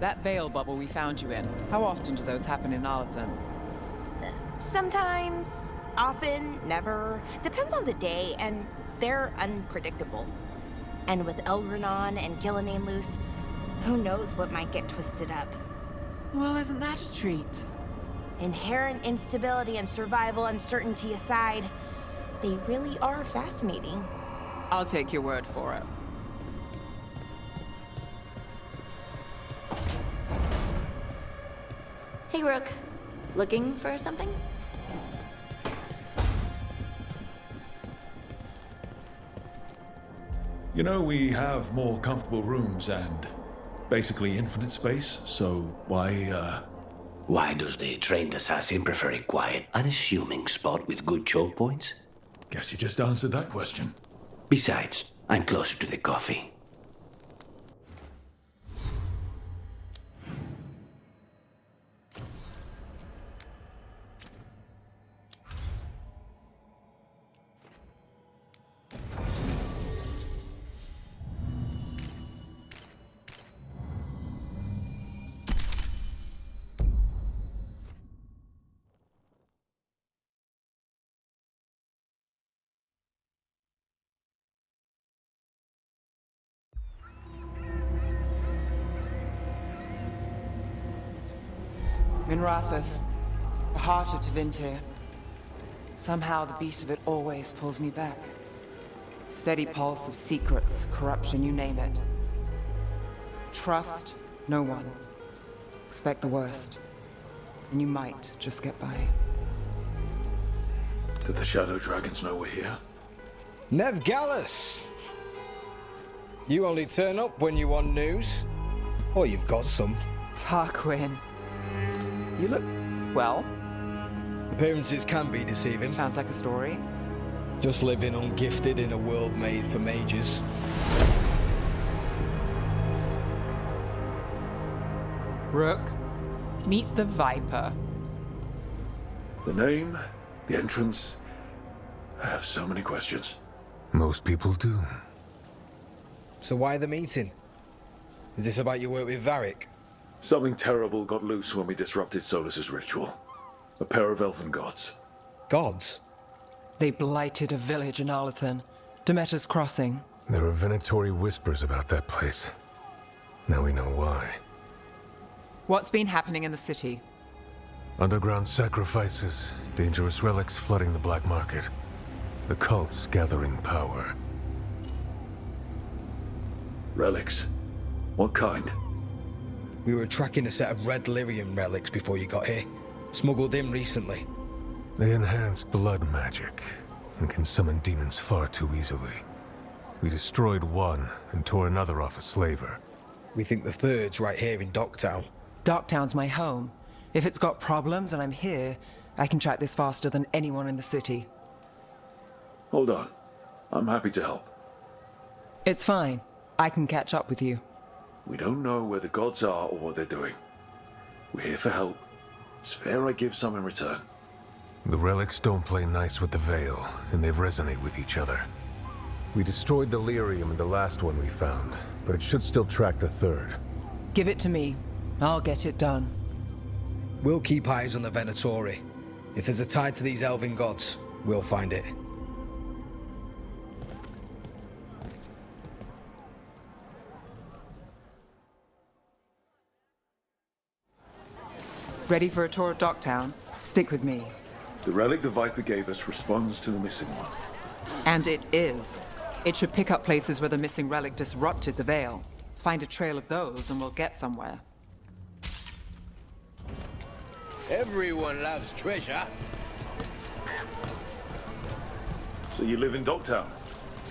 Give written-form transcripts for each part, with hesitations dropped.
that veil bubble we found you in, how often do those happen in Arlathan? Sometimes, often, never. Depends on the day, and they're unpredictable. And with Elgranon and Gillenane loose, who knows what might get twisted up. Well, isn't that a treat? Inherent instability and survival uncertainty aside, they really are fascinating. I'll take your word for it. Hey, Rook. Looking for something? You know, we have more comfortable rooms and basically infinite space, so Why does the trained assassin prefer a quiet, unassuming spot with good choke points? guess you just answered that question. Besides, I'm closer to the coffee. Minrathous, the heart of Tevinter. Somehow the beat of it always pulls me back. Steady pulse of secrets, corruption, you name it. Trust no one. Expect the worst. And you might just get by. Did the Shadow Dragons know we're here? Neve Gallus! You only turn up when you want news. Or you've got some. Tarquin. You look well. Appearances can be deceiving. Sounds like a story. Just living ungifted in a world made for mages. Rook, meet the Viper. The name, the entrance. I have so many questions. Most people do. So why the meeting? Is this about your work with Varric? Something terrible got loose when we disrupted Solus's ritual. A pair of elven gods. Gods? They blighted a village in Arlathan, Demeter's Crossing. There are venatory whispers about that place. Now we know why. What's been happening in the city? Underground sacrifices, dangerous relics flooding the black market. The cults gathering power. Relics? What kind? We were tracking a set of red lyrium relics before you got here. Smuggled in recently. They enhance blood magic and can summon demons far too easily. We destroyed one and tore another off a slaver. We think the third's right here in Docktown. Docktown's my home. If it's got problems and I'm here, I can track this faster than anyone in the city. Hold on. I'm happy to help. It's fine. I can catch up with you. We don't know where the gods are or what they're doing. We're here for help. It's fair I give some in return. The relics don't play nice with the Veil, and they resonate with each other. We destroyed the lyrium in the last one we found, but it should still track the third. Give it to me. I'll get it done. We'll keep eyes on the Venatori. If there's a tie to these elven gods, we'll find it. Ready for a tour of Docktown? Stick with me. The relic the Viper gave us responds to the missing one. And it is. It should pick up places where the missing relic disrupted the Veil. Find a trail of those and we'll get somewhere. Everyone loves treasure. So you live in Docktown?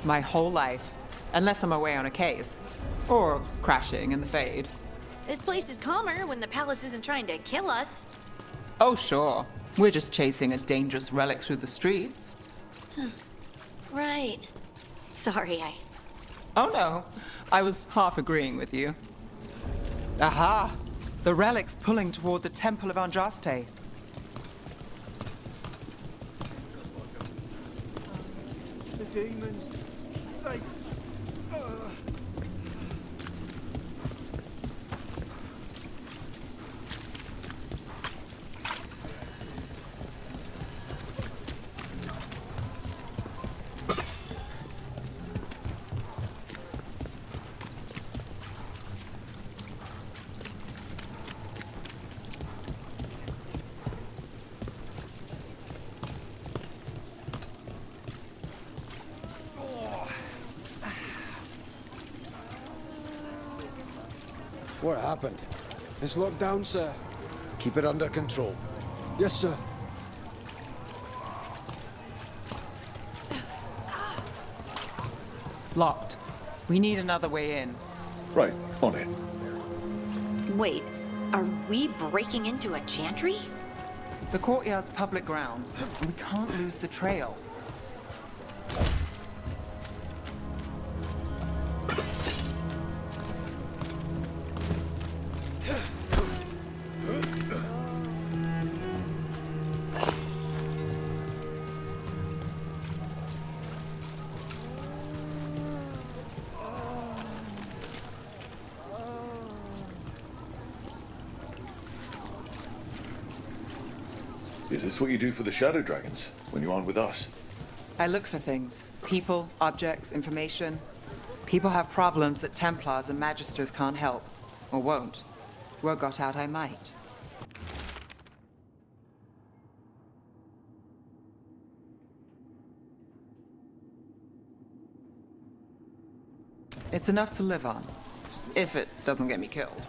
My whole life. Unless I'm away on a case. Or crashing in the Fade. This place is calmer when the palace isn't trying to kill us. Oh, sure. We're just chasing a dangerous relic through the streets. Right. Sorry, Oh no, I was half agreeing with you. Aha! The relic's pulling toward the Temple of Andraste. The demons, they... What happened? It's locked down, sir. Keep it under control. Yes, sir. Locked. We need another way in. Right, on it. Wait, are we breaking into a chantry? The courtyard's public ground, and we can't lose the trail. Is this what you do for the Shadow Dragons, when you aren't with us? I look for things. People, objects, information. People have problems that Templars and Magisters can't help. Or won't. Were got out, I might. It's enough to live on. If it doesn't get me killed.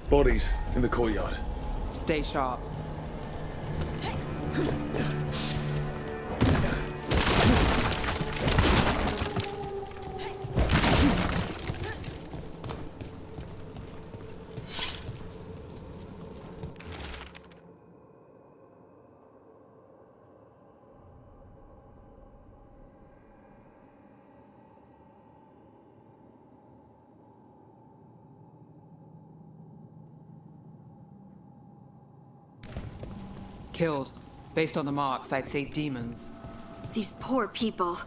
Bodies in the courtyard. Stay sharp. Killed. Based on the marks, I'd say demons. These poor people.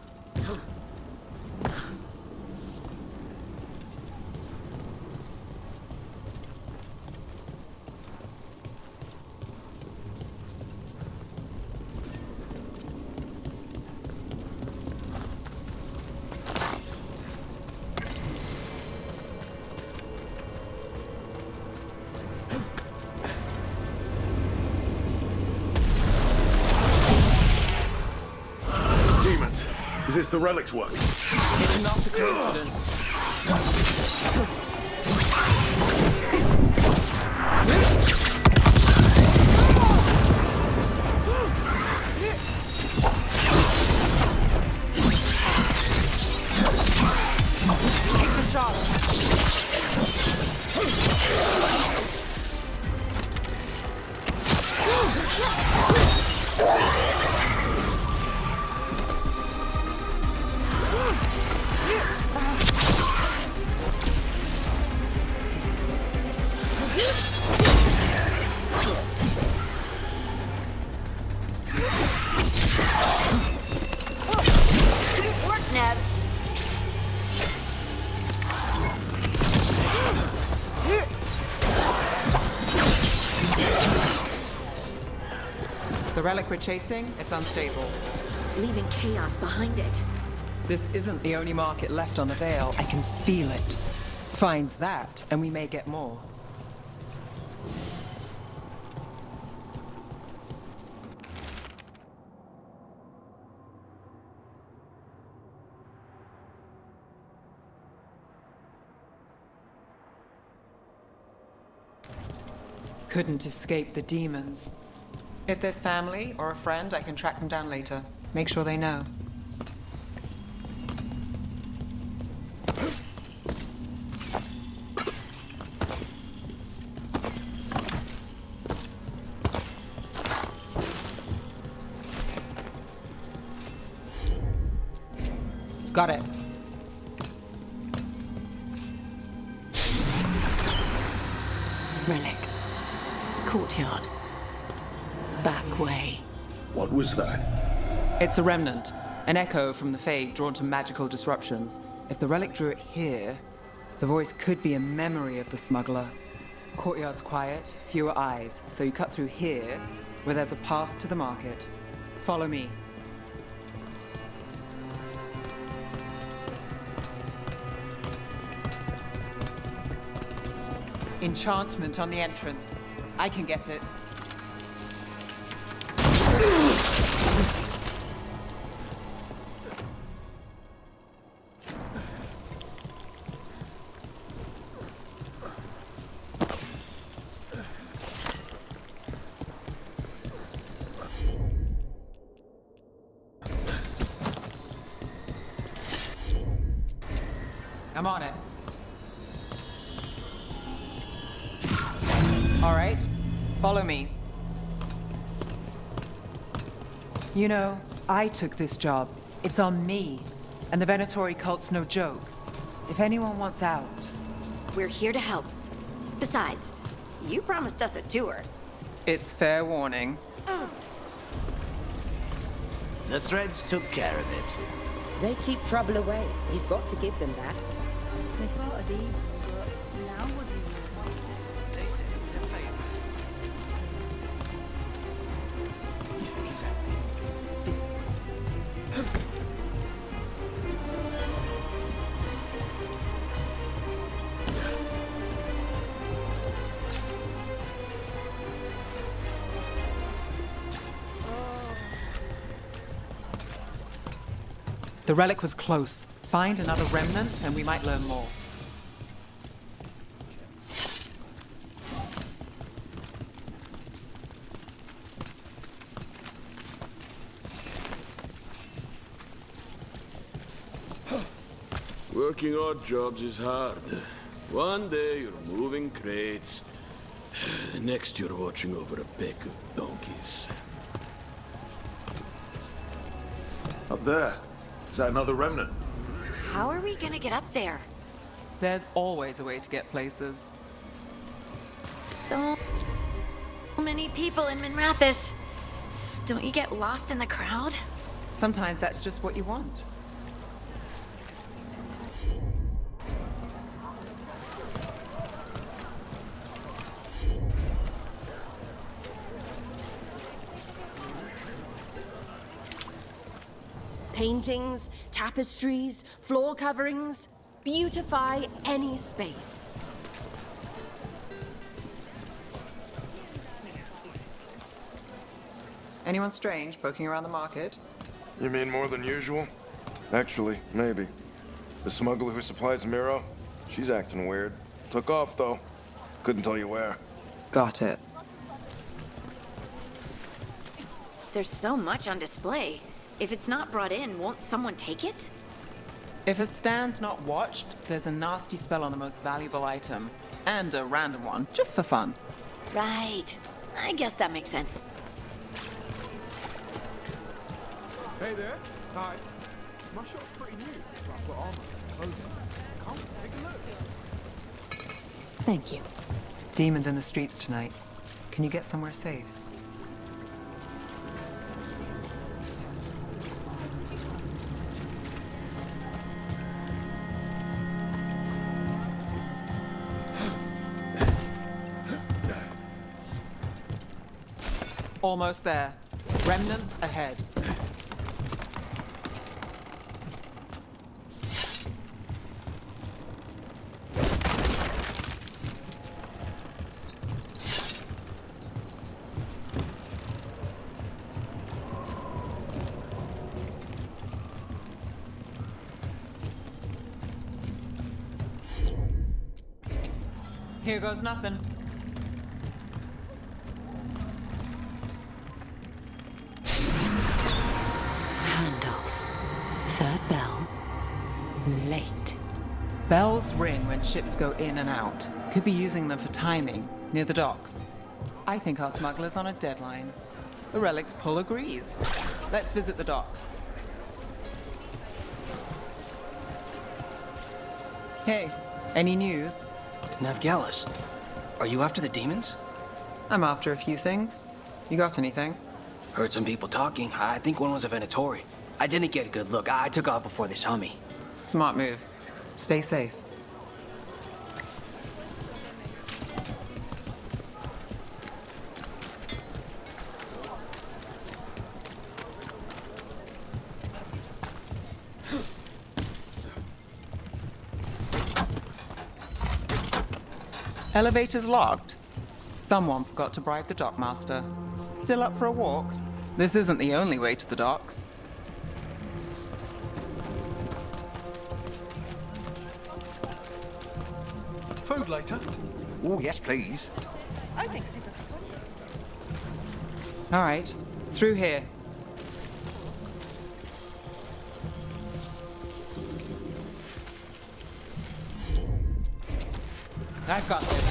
Is this the relic's work? It's not a coincidence. Take the shot. Didn't work, Neve. The relic we're chasing, it's unstable. Leaving chaos behind it. This isn't the only market left on the Veil. I can feel it. Find that, and we may get more. Couldn't escape the demons. If there's family or a friend, I can track them down later. Make sure they know. Got it. Relic. Courtyard. Back way. What was that? It's a remnant. An echo from the Fade drawn to magical disruptions. If the relic drew it here, the voice could be a memory of the smuggler. Courtyard's quiet, fewer eyes, so you cut through here, where there's a path to the market. Follow me. Enchantment on the entrance. I can get it. I'm on it. All right, follow me. You know, I took this job. It's on me. And the Venatori cult's no joke. If anyone wants out... We're here to help. Besides, you promised us a tour. It's fair warning. The threads took care of it. They keep trouble away. You've got to give them that. They fought a demon, but now what do you know? They said it was a favor. You think he's The relic was close. Find another remnant and we might learn more. Working odd jobs is hard. One day you're moving crates. The next you're watching over a pack of donkeys. Up there. Is that another remnant? How are we gonna get up there? There's always a way to get places. So many people in Minrathous. Don't you get lost in the crowd? Sometimes that's just what you want. Paintings, tapestries, floor coverings. Beautify any space. Anyone strange poking around the market? You mean more than usual? Actually, maybe. The smuggler who supplies Miro, she's acting weird. Took off, though. Couldn't tell you where. Got it. There's so much on display. If it's not brought in, won't someone take it? If a stand's not watched, there's a nasty spell on the most valuable item. And a random one, just for fun. Right. I guess that makes sense. Hey there. Hi. My shop's pretty new, so I've got armor, clothing. Come, take a look. Thank you. Demons in the streets tonight. Can you get somewhere safe? Almost there. Remnants ahead. Here goes nothing. Handoff. Third bell. Late. Bells ring when ships go in and out. Could be using them for timing, near the docks. I think our smuggler's on a deadline. The relic's pull agrees. Let's visit the docks. Hey, any news? Neve, are you after the demons? I'm after a few things. You got anything? Heard some people talking. I think one was a Venatori. I didn't get a good look. I took off before they saw me. Smart move. Stay safe. Elevator's locked. Someone forgot to bribe the dockmaster. Still up for a walk? This isn't the only way to the docks. Food later? Oh, yes, please. I think so. All right, through here. I've got this.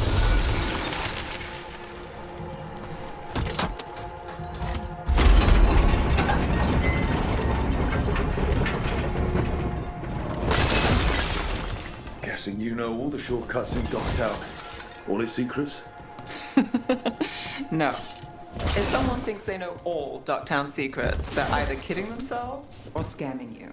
Guessing you know all the shortcuts in Docktown. All its secrets? No. If someone thinks they know all Docktown secrets, they're either kidding themselves or scamming you.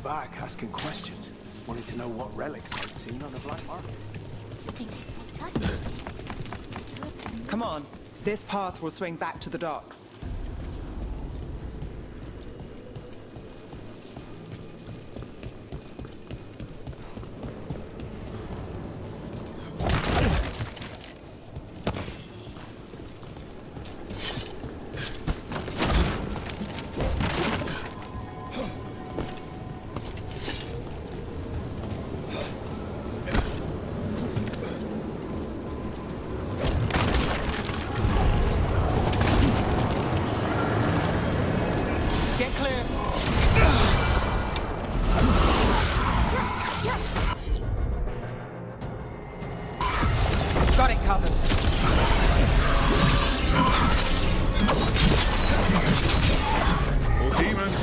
Back asking questions. Wanted to know what relics I'd seen on the black market. Come on. This path will swing back to the docks. Got it covered. More demons.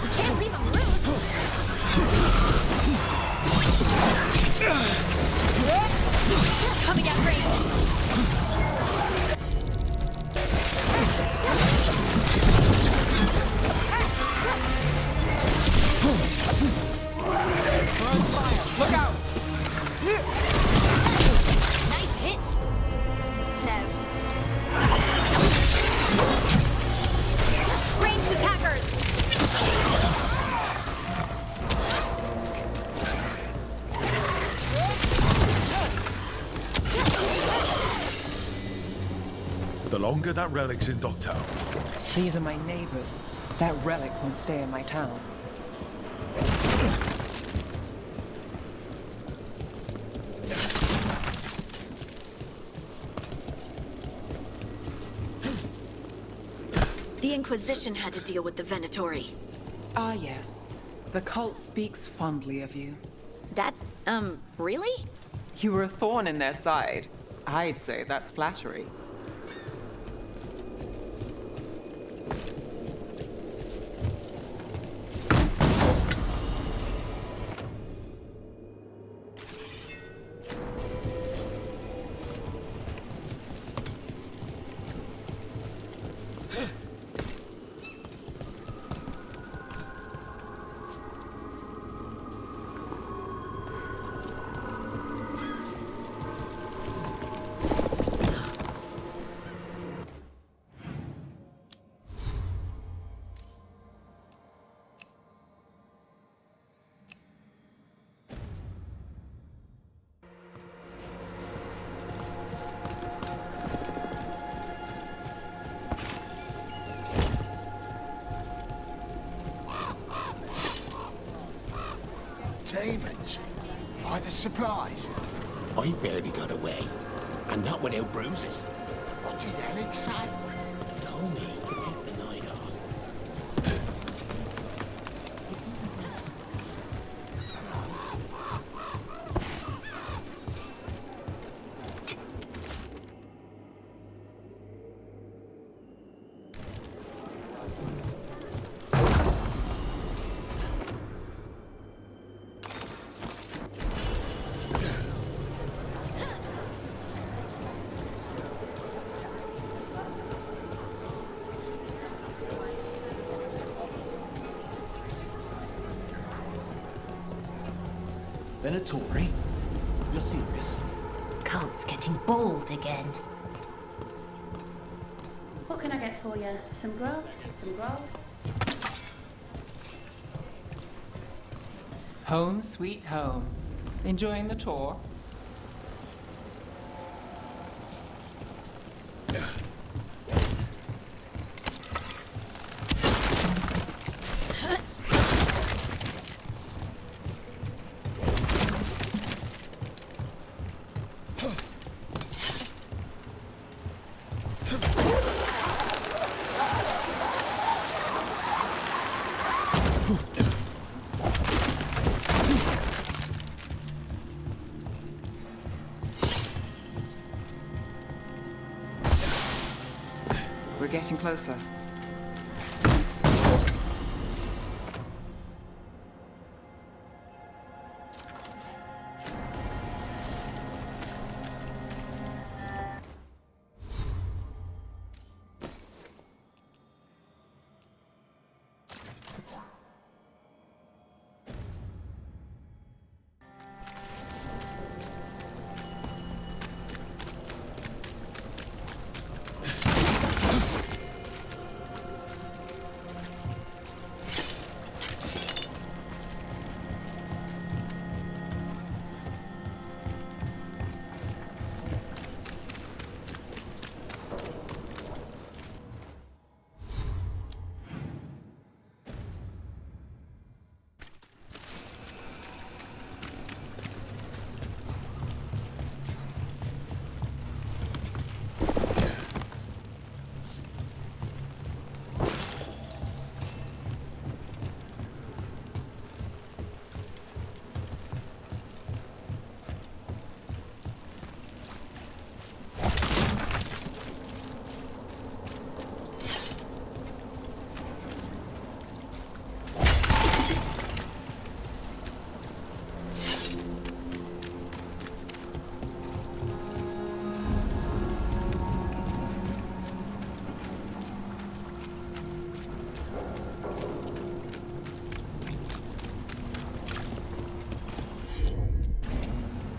We can't leave them loose. Coming at range. Look out! The longer that relic's in Docktown. These are my neighbors. That relic won't stay in my town. The Inquisition had to deal with the Venatori. Ah, yes. The cult speaks fondly of you. That's, really? You were a thorn in their side. I'd say that's flattery. Demons? By the supplies? I barely got away, and not without bruises. What did Alex say? Told me to take the night off. Venatori? You're serious? Cult's getting bold again. What can I get for you? Some grub? Some grog? Home sweet home. Enjoying the tour? We're getting closer.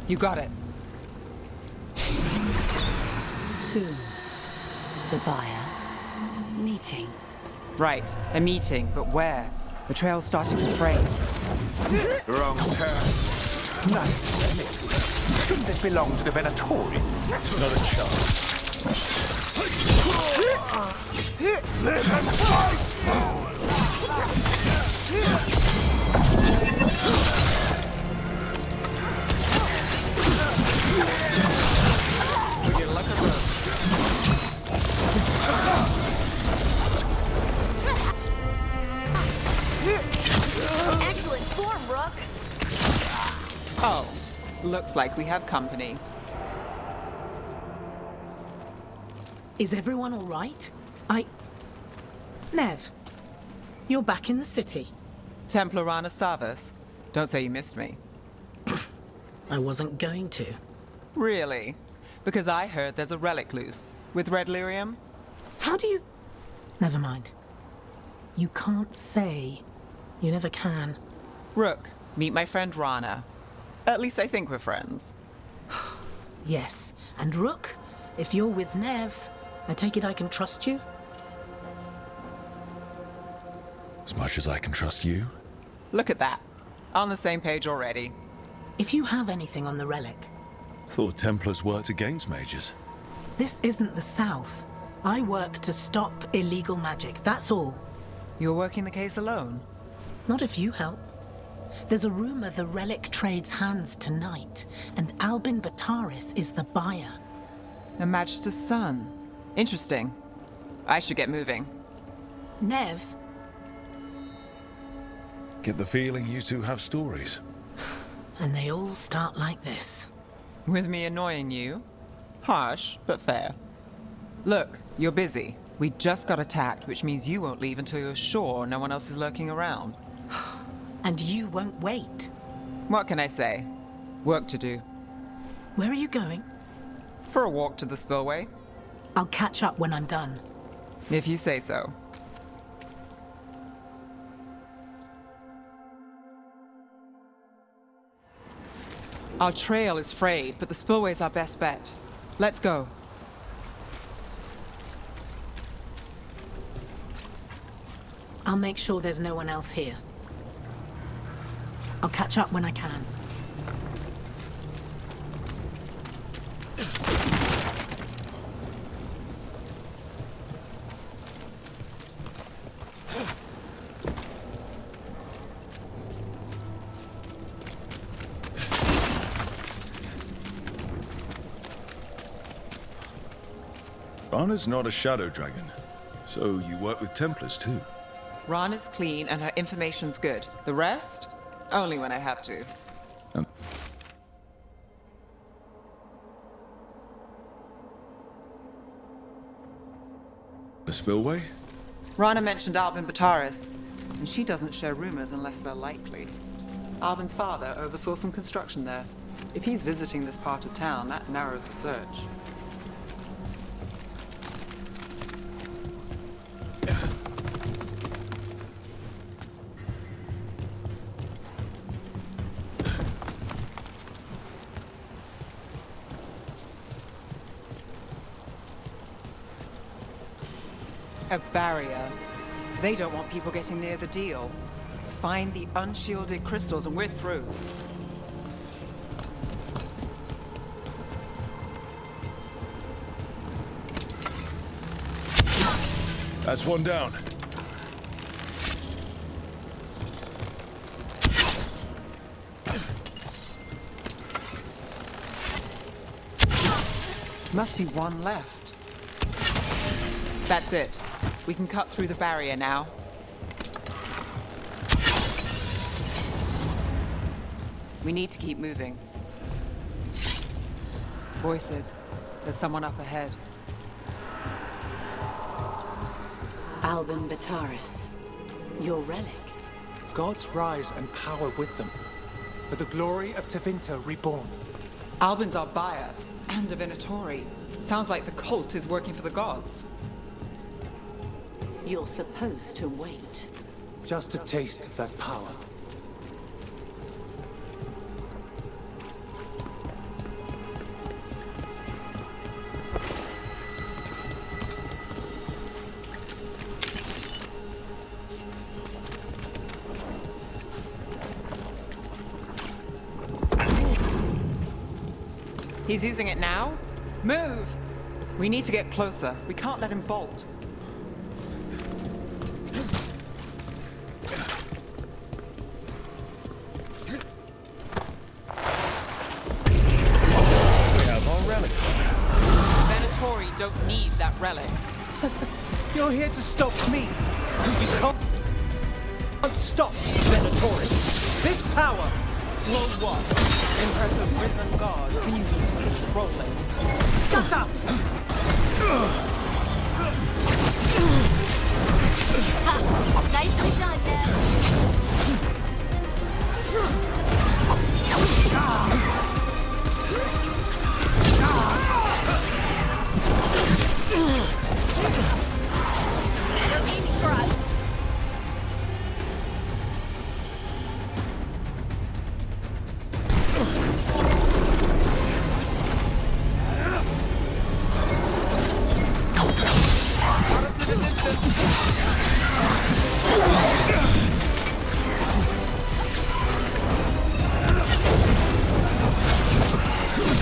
You got it. Soon, the buyer. Meeting. Right, a meeting, but where? The trail's starting to fray. Wrong turn. Nice. Shouldn't it belong to the Venatori? Not a chance. Let them fight! Would you look at Rook? Excellent form, Rook. Oh, looks like we have company. Is everyone all right? Neve, you're back in the city. Templar Rana Savas. Don't say you missed me. I wasn't going to. Really? Because I heard there's a relic loose. With red lyrium? How do you... Never mind. You can't say. You never can. Rook, meet my friend Rana. At least I think we're friends. Yes. And Rook, if you're with Neve, I take it I can trust you? As much as I can trust you? Look at that. On the same page already. If you have anything on the relic... Thought Templars worked against mages. This isn't the South. I work to stop illegal magic, that's all. You're working the case alone? Not if you help. There's a rumor the relic trades hands tonight, and Albin Bataris is the buyer. A Magister's son. Interesting. I should get moving. Neve? Get the feeling you two have stories. And they all start like this. With me annoying you? Harsh, but fair. Look, you're busy. We just got attacked, which means you won't leave until you're sure no one else is lurking around. And you won't wait. What can I say? Work to do. Where are you going? For a walk to the spillway. I'll catch up when I'm done. If you say so. Our trail is frayed, but the spillway's our best bet. Let's go. I'll make sure there's no one else here. I'll catch up when I can. Rana's not a shadow dragon, so you work with Templars too. Rana's clean and her information's good. The rest? Only when I have to. The spillway? Rana mentioned Albin Bataris, and she doesn't share rumors unless they're likely. Albin's father oversaw some construction there. If he's visiting this part of town, that narrows the search. A barrier. They don't want people getting near the deal. Find the unshielded crystals and we're through. That's one down. Must be one left. That's it. We can cut through the barrier now. We need to keep moving. Voices. There's someone up ahead. Albin Bataris, your relic. Gods rise and power with them. For the glory of Tevinter reborn. Albin's our buyer, and a Venatori. Sounds like the cult is working for the gods. You're supposed to wait. Just a taste of that power. He's using it now? Move! We need to get closer. We can't let him bolt. have our relic. Venatori don't need that relic. You're here to stop me. You can't stop Venatori. This power will what? Impress a risen god. Can you control it? Shut up! Nicely done, They're aiming for us.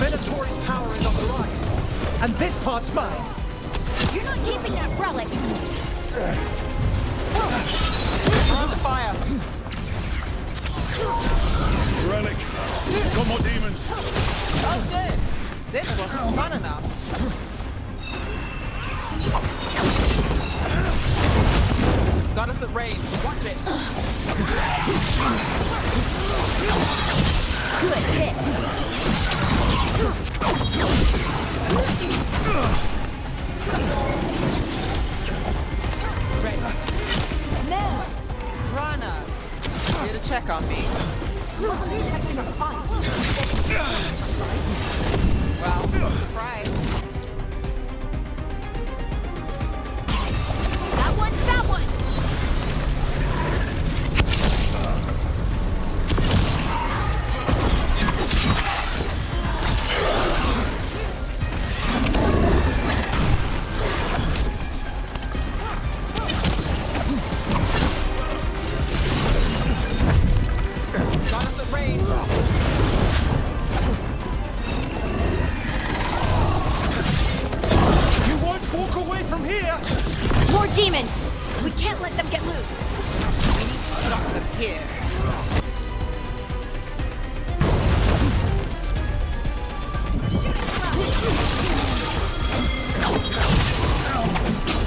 Venatori's power is on the rise, and this part's mine. You're not keeping that relic. We're on the fire. Relic. Got more demons. Oh, good. This wasn't fun enough. Got us at range. Watch it. Good hit. Ready. No. Rana, here to check on me. Wasn't expecting a fight. Well, surprise. That one's that one. Got us at range. You won't walk away from here! More demons. We can't let them get loose. We need to stop them here.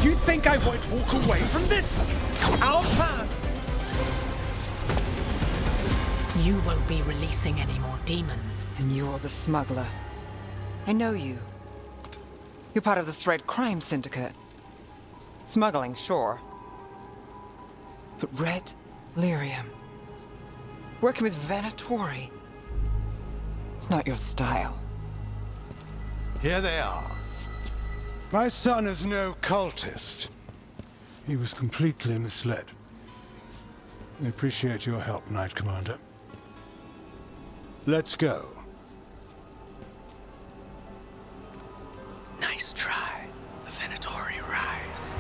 You think I won't walk away from this? Our plan! You won't be releasing any more demons. And you're the smuggler. I know you. You're part of the Thread Crime Syndicate. Smuggling, sure. But Red Lyrium. Working with Venatori. It's not your style. Here they are. My son is no cultist. He was completely misled. I appreciate your help, Knight Commander. Let's go. Nice try. The Venatori rise.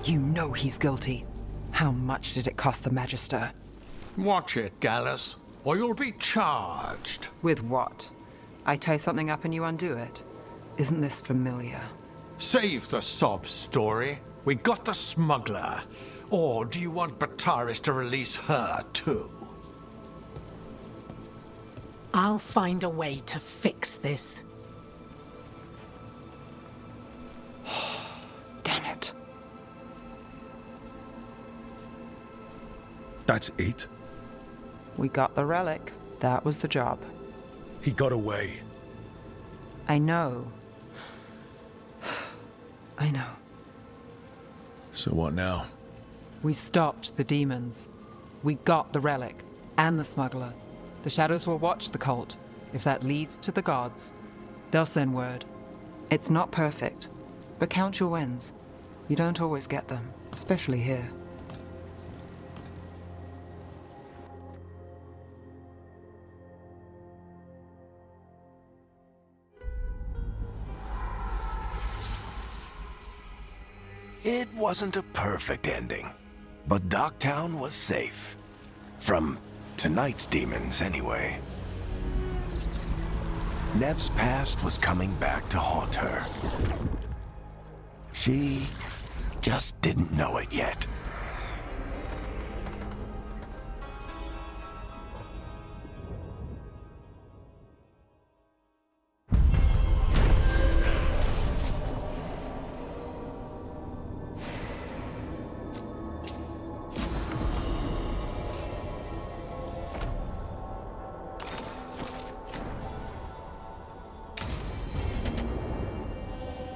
You know he's guilty. How much did it cost the Magister? Watch it, Gallus, or you'll be charged. With what? I tie something up and you undo it. Isn't this familiar? Save the sob story. We got the smuggler. Or do you want Bataris to release her, too? I'll find a way to fix this. Damn it. That's it? We got the relic. That was the job. He got away. I know. I know. So what now? We stopped the demons. We got the relic. And the smuggler. The shadows will watch the cult. If that leads to the gods, they'll send word. It's not perfect, but count your wins. You don't always get them, especially here. It wasn't a perfect ending, but Docktown was safe. From tonight's demons, anyway. Neve's past was coming back to haunt her. She just didn't know it yet.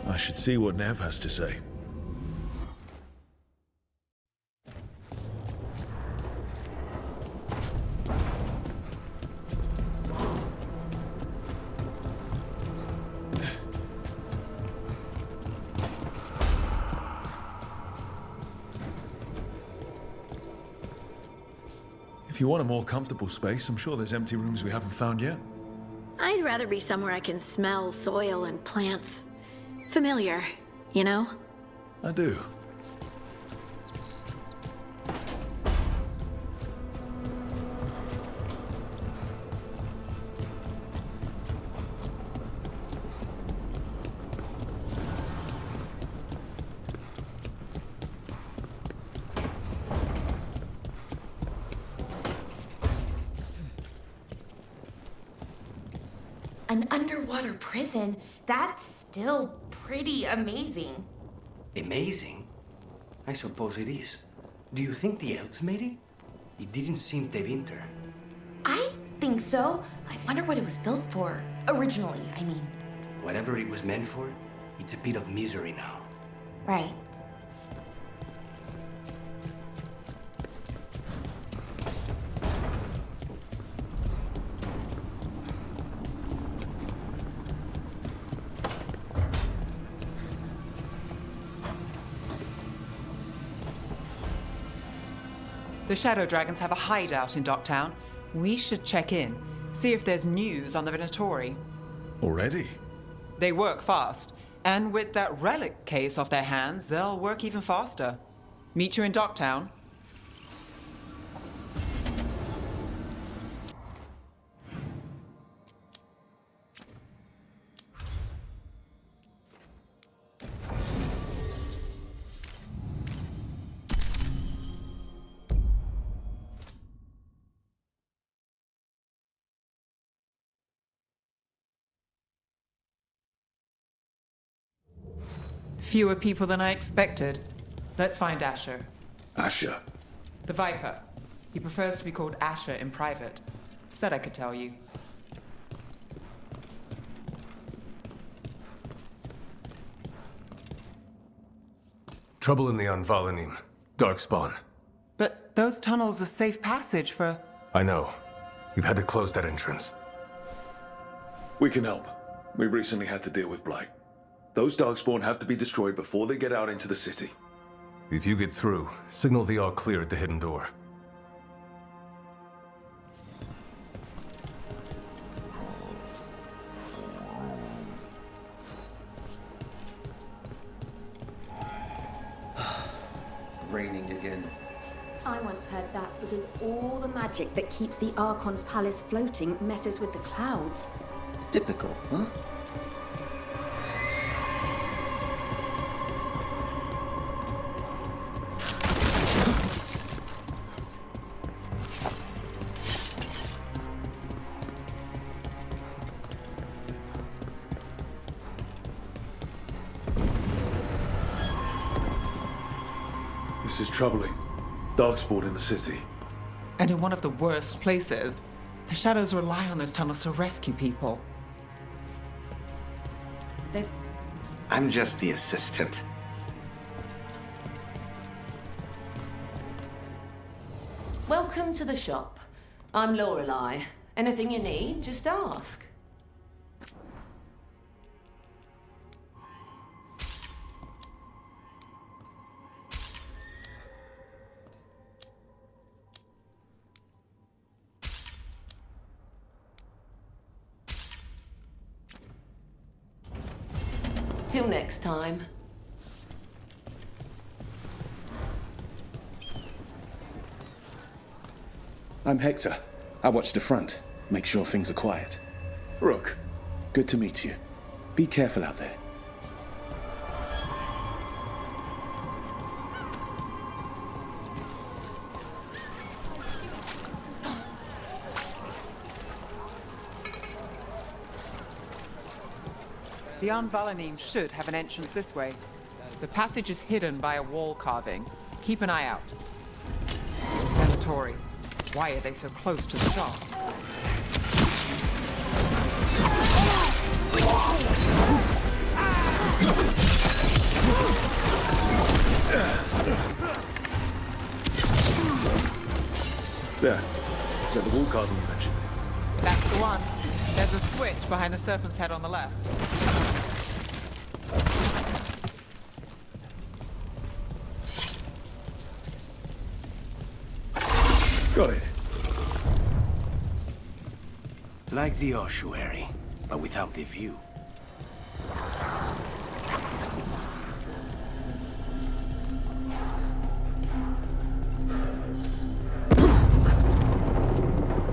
I should see what Neve has to say. If you want a more comfortable space, I'm sure there's empty rooms we haven't found yet. I'd rather be somewhere I can smell soil and plants. Familiar, you know? I do. An underwater prison? That's still pretty amazing. Amazing? I suppose it is. Do you think the elves made it? It didn't seem to winter. I think so. I wonder what it was built for. Originally, I mean. Whatever it was meant for, it's a pit of misery now. Right. The Shadow Dragons have a hideout in Docktown. We should check in, see if there's news on the Venatori. Already? They work fast, and with that relic case off their hands, they'll work even faster. Meet you in Docktown. Fewer people than I expected. Let's find Asher. Asher? The Viper. He prefers to be called Asher in private. Said I could tell you. Trouble in the Anvalanim. Darkspawn. But those tunnels are safe passage for... I know. We've had to close that entrance. We can help. We recently had to deal with Blight. Those Darkspawn have to be destroyed before they get out into the city. If you get through, signal the all clear at the hidden door. Raining again. I once heard that's because all the magic that keeps the Archon's palace floating messes with the clouds. Typical, huh? This is troubling. Darkspawn in the city. And in one of the worst places. The Shadows rely on those tunnels to rescue people. I'm just the assistant. Welcome to the shop. I'm Lorelei. Anything you need, just ask. Till next time. I'm Hector. I watch the front. Make sure things are quiet. Rook, Good to meet you. Be careful out there. The Anvalanim should have an entrance this way. The passage is hidden by a wall carving. Keep an eye out. Veilguard. Why are they so close to the shop? There. Is that the wall carving you mentioned? That's the one. There's a switch behind the serpent's head on the left. Got it. Like the ossuary, but without the view.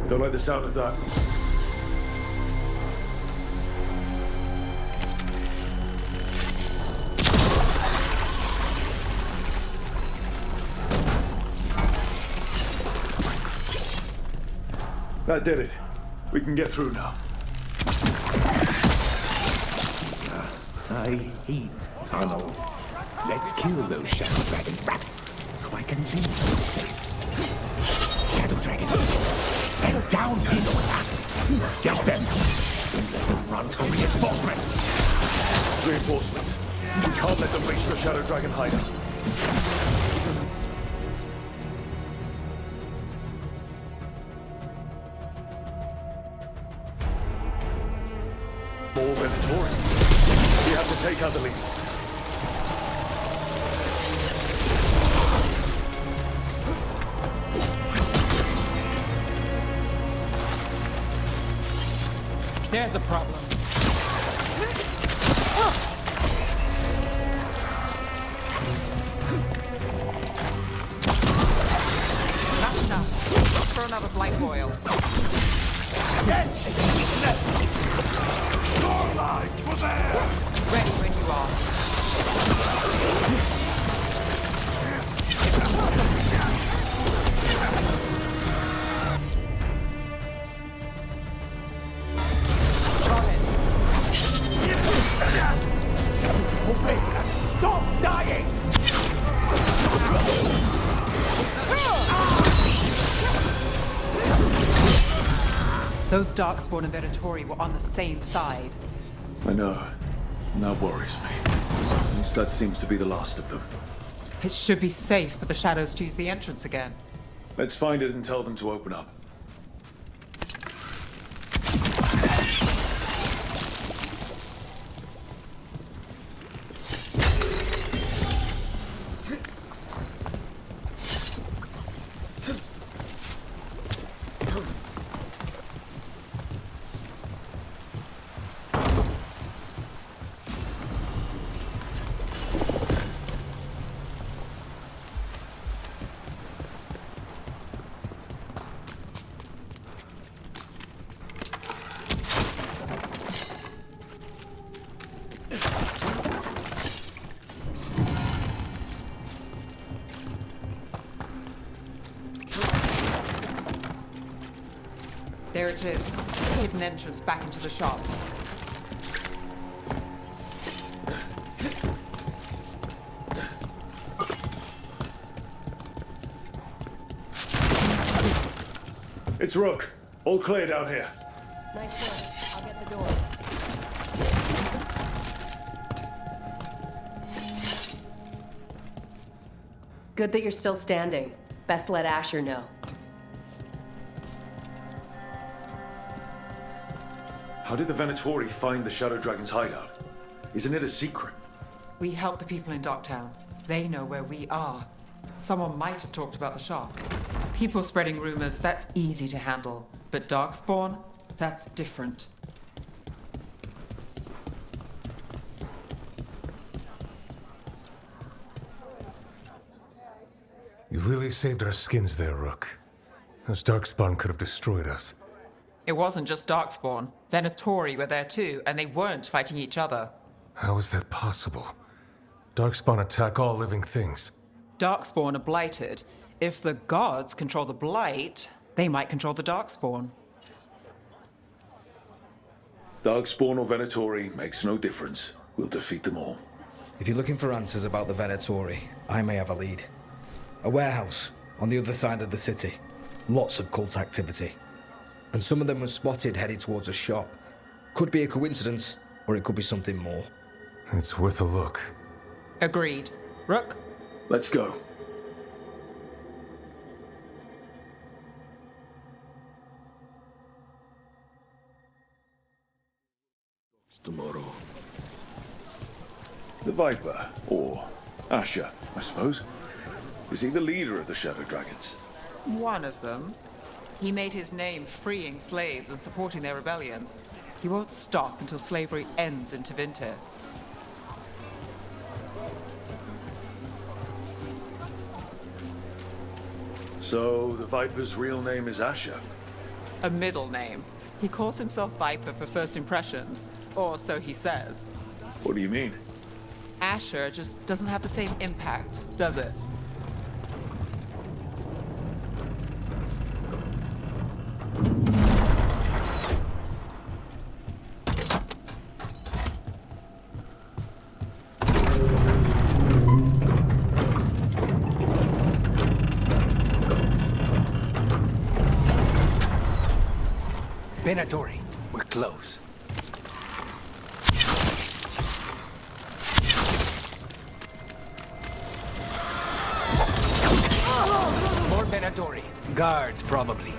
Don't like the sound of that. That did it. We can get through now. I hate tunnels. Let's kill those Shadow Dragon rats, so I can leave this place. Shadow Dragon agents, they're down below us. Get them, and let them run for reinforcements. Reinforcements. We can't let them reach the Shadow Dragon hideout. More Veilguard. We have to take out the leaders. There's a problem. That's enough. Look for another blight boil. Your light was there! Ready when you are. Obey and stop dying! Those Darkspawn and Veilguard were on the same side. I know. And that worries me. At least that seems to be the last of them. It should be safe for the shadows to use the entrance again. Let's find it and tell them to open up. There it is. Hidden entrance back into the shop. It's Rook. All clear down here. Nice work. I'll get the door. Good that you're still standing. Best let Asher know. How did the Veilguard find the Shadow Dragon's hideout? Isn't it a secret? We help the people in Docktown. They know where we are. Someone might have talked about the shop. People spreading rumors, that's easy to handle. But Darkspawn, that's different. You really saved our skins there, Rook. Those Darkspawn could have destroyed us. It wasn't just Darkspawn. Venatori were there too, and they weren't fighting each other. How is that possible? Darkspawn attack all living things. Darkspawn are blighted. If the gods control the blight, they might control the Darkspawn. Darkspawn or Venatori makes no difference. We'll defeat them all. If you're looking for answers about the Venatori, I may have a lead. A warehouse on the other side of the city. Lots of cult activity. And some of them were spotted headed towards a shop. Could be a coincidence, or it could be something more. It's worth a look. Agreed. Rook? Let's go. Tomorrow. The Viper, or Asher, I suppose. Is he the leader of the Shadow Dragons? One of them. He made his name freeing slaves and supporting their rebellions. He won't stop until slavery ends in Tevinter. So, the Viper's real name is Asher? A middle name. He calls himself Viper for first impressions, or so he says. What do you mean? Asher just doesn't have the same impact, does it? Venatori, we're close. More Venatori. Guards, probably.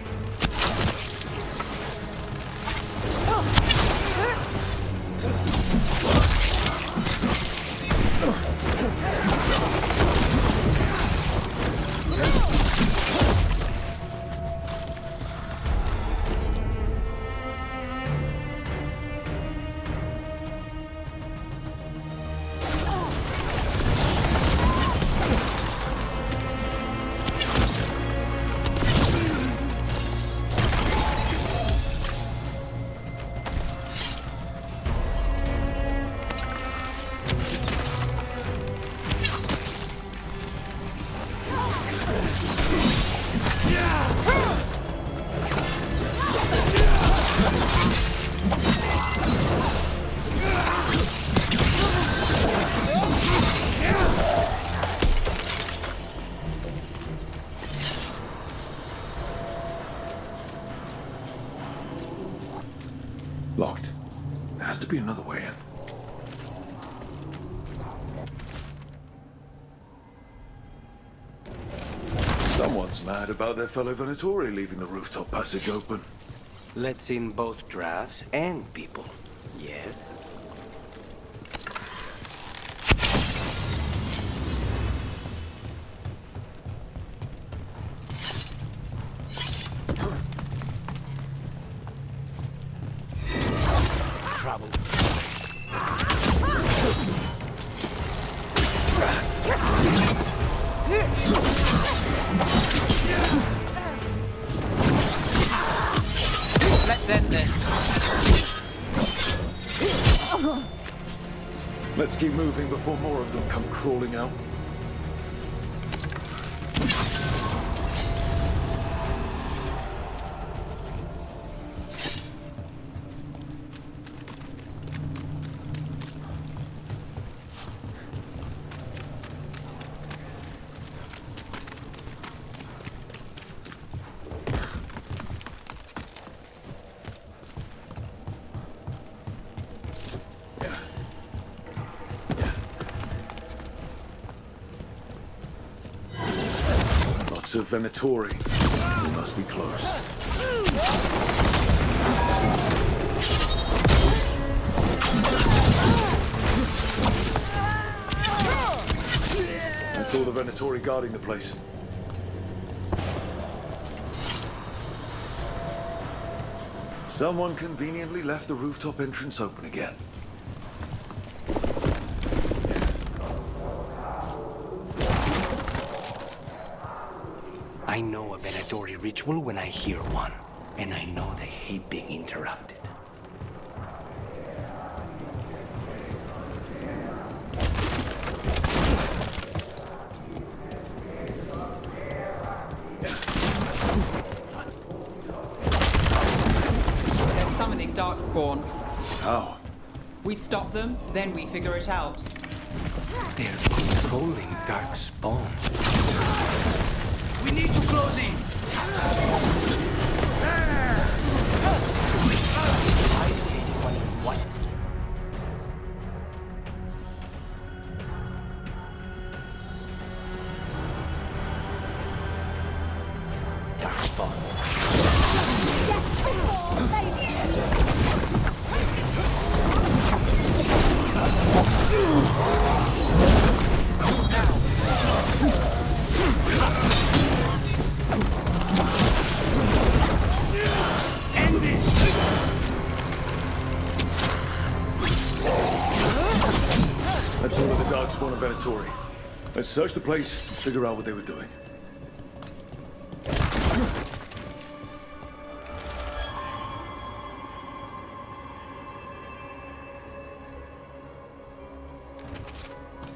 Locked. There has to be another way in. Someone's mad about their fellow Venatori leaving the rooftop passage open. Let's in both drafts and people. Yes? Trouble. Let's end this. Let's keep moving before more of them come crawling out. Of Venatori. We must be close. That's all the Venatori guarding the place. Someone conveniently left the rooftop entrance open again. I know a Venatori ritual when I hear one. And I know they hate being interrupted. They're summoning Darkspawn. How? We stop them, then we figure it out. They're controlling Darkspawn. We need to close in. What? Darkspawn. Let's order the Darkspawn and Venatori. Let's search the place, figure out what they were doing.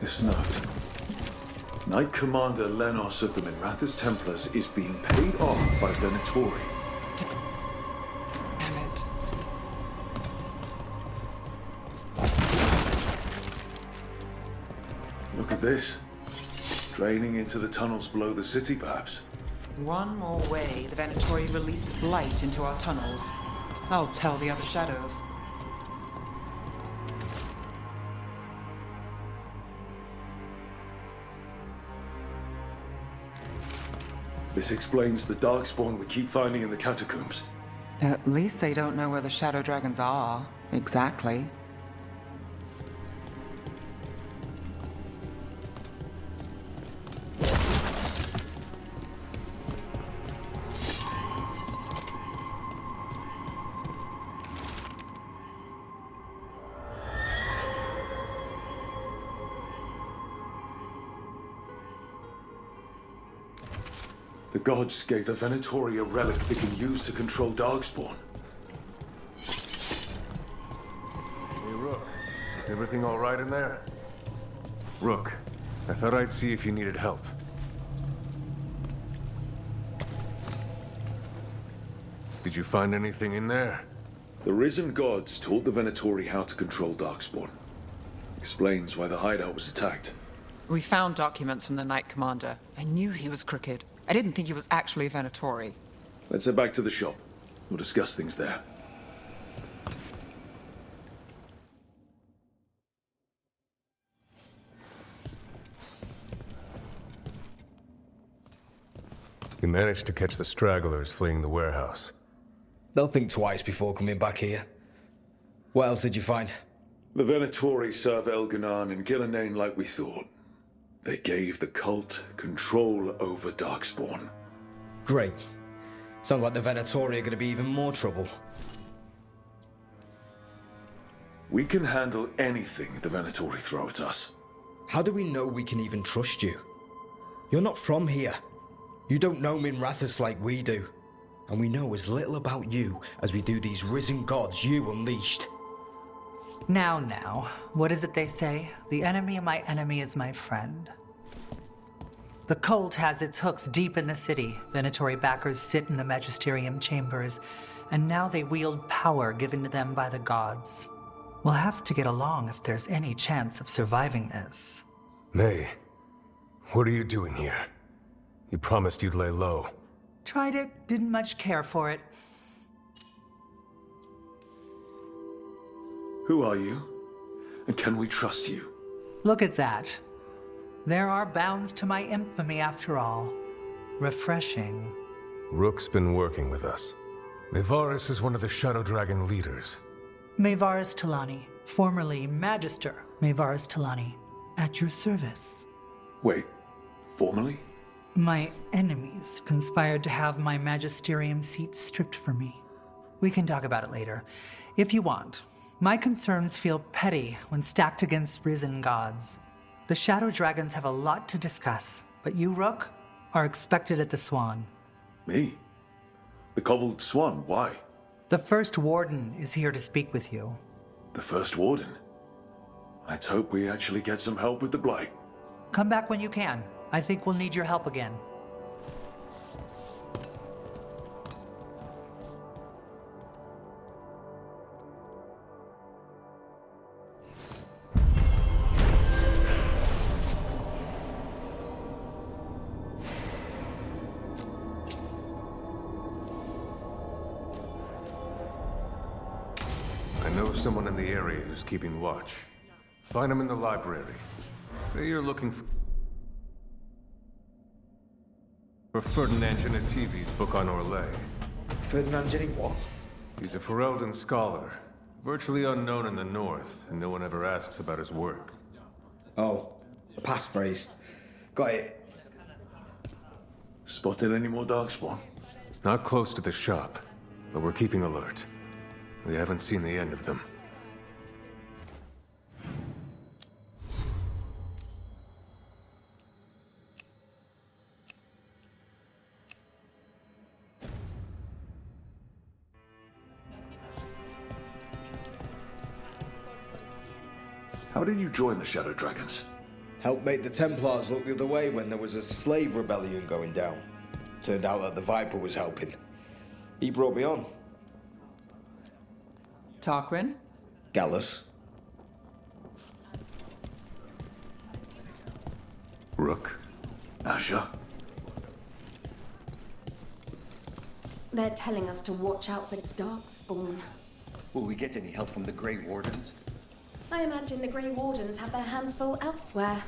This note. Knight Commander Lenos of the Minrathous Templars is being paid off by Venatori. Damn it. Look at this. Draining into the tunnels below the city, perhaps. One more way the Venatori released blight into our tunnels. I'll tell the other shadows. This explains the Darkspawn we keep finding in the catacombs. At least they don't know where the Shadow Dragons are. Exactly. The gods gave the Venatori a relic they can use to control Darkspawn. Hey, Rook. Everything all right in there? Rook, I thought I'd see if you needed help. Did you find anything in there? The risen gods taught the Venatori how to control Darkspawn. Explains why the hideout was attacked. We found documents from the Knight Commander. I knew he was crooked. I didn't think he was actually a Venatori. Let's head back to the shop. We'll discuss things there. You managed to catch the stragglers fleeing the warehouse. They'll think twice before coming back here. What else did you find? The Venatori serve Elganan and Gillenane like we thought. They gave the cult control over Darkspawn. Great. Sounds like the Venatori are going to be even more trouble. We can handle anything the Venatori throw at us. How do we know we can even trust you? You're not from here. You don't know Minrathous like we do. And we know as little about you as we do these risen gods you unleashed. Now, what is it they say? The enemy of my enemy is my friend. The cult has its hooks deep in the city. Venatori backers sit in the magisterium chambers, and now they wield power given to them by the gods. We'll have to get along if there's any chance of surviving this. May, what are you doing here? You promised you'd lay low. Tried it, didn't much care for it. Who are you? And can we trust you? Look at that. There are bounds to my infamy after all. Refreshing. Rook's been working with us. Mevaris is one of the Shadow Dragon leaders. Mevaris Talani, formerly Magister Mevaris Talani, at your service. Wait, formally? My enemies conspired to have my magisterium seat stripped from me. We can talk about it later, if you want. My concerns feel petty when stacked against risen gods. The Shadow Dragons have a lot to discuss, but you, Rook, are expected at the Swan. Me? The Cobbled Swan, why? The First Warden is here to speak with you. The First Warden? Let's hope we actually get some help with the Blight. Come back when you can. I think we'll need your help again. I know someone in the area who's keeping watch. Find him in the library. Say you're looking for Ferdinand Genetivi's book on Orlais. Ferdinand Genetivi what? He's a Ferelden scholar, virtually unknown in the north, and no one ever asks about his work. Oh, a passphrase. Got it. Spotted any more Darkspawn? Not close to the shop, but we're keeping alert. We haven't seen the end of them. How did you join the Shadow Dragons? Helped make the Templars look the other way when there was a slave rebellion going down. Turned out that the Viper was helping. He brought me on. Tarquin? Gallus. Rook. Asher. They're telling us to watch out for Darkspawn. Will we get any help from the Grey Wardens? I imagine the Grey Wardens have their hands full elsewhere.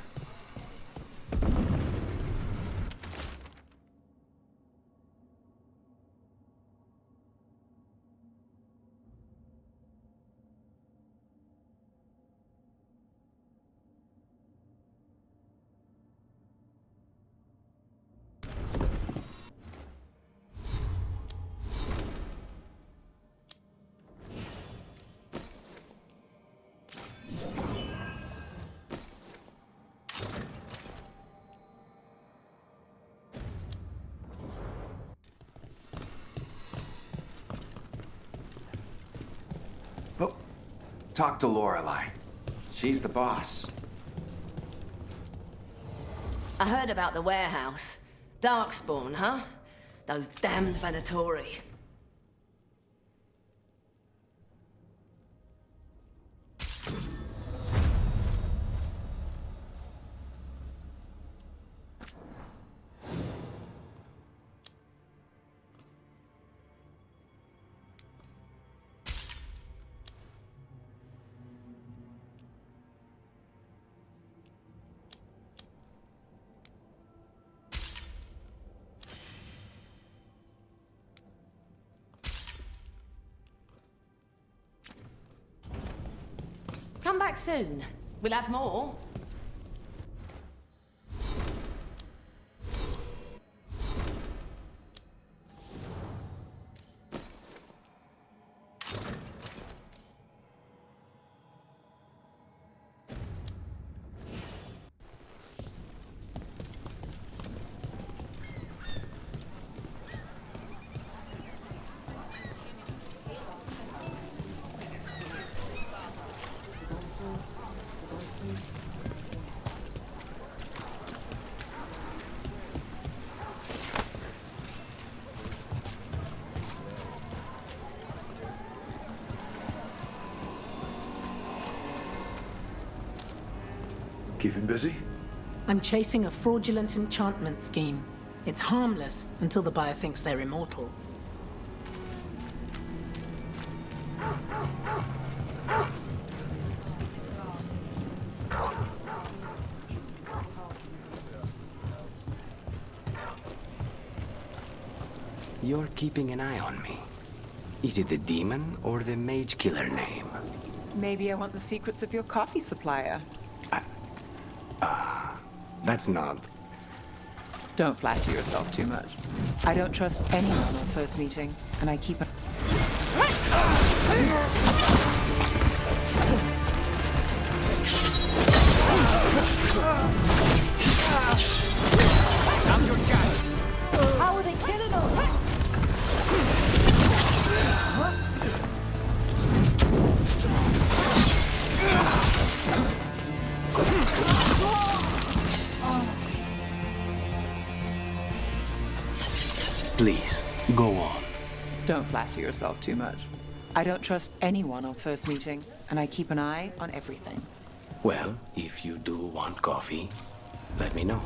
Talk to Lorelei. She's the boss. I heard about the warehouse. Darkspawn, huh? Those damned Venatori. Come back soon. We'll have more. Keep him busy? I'm chasing a fraudulent enchantment scheme. It's harmless until the buyer thinks they're immortal. You're keeping an eye on me. Is it the demon or the mage killer name? Maybe I want the secrets of your coffee supplier. That's not. Don't flatter yourself too much. I don't trust anyone on first meeting, and I keep a... Now's your chance! How are they killing us? Please, go on. Don't flatter yourself too much. I don't trust anyone on first meeting, and I keep an eye on everything. Well, if you do want coffee, let me know.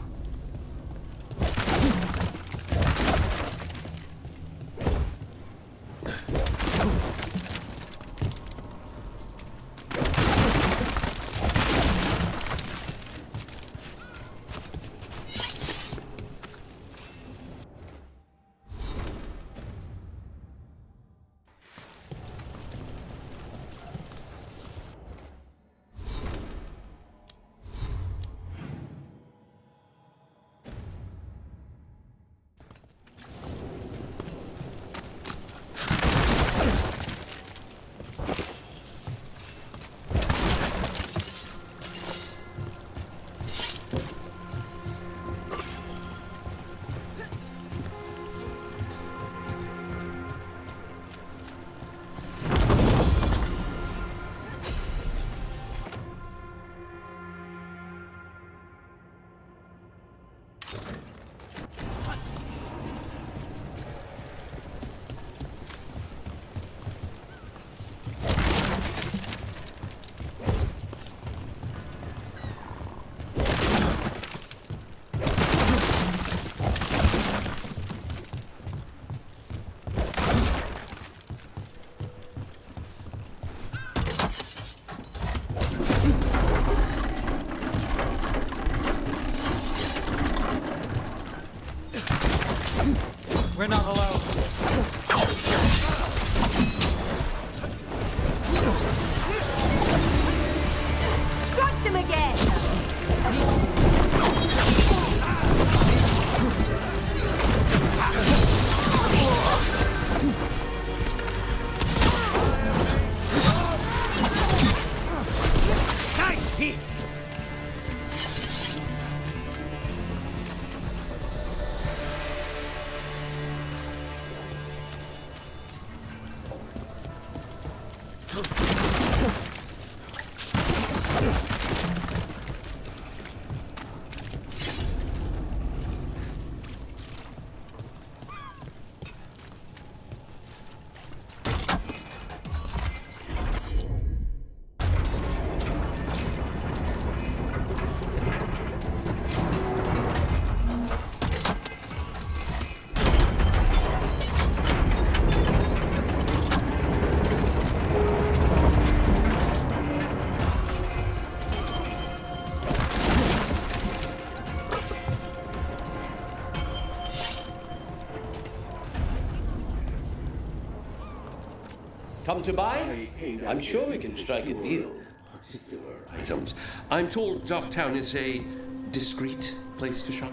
We're not alone. Strike them again! Nice hit! Come to buy? I'm sure we can strike a deal. Items. I'm told Docktown is a discreet place to shop.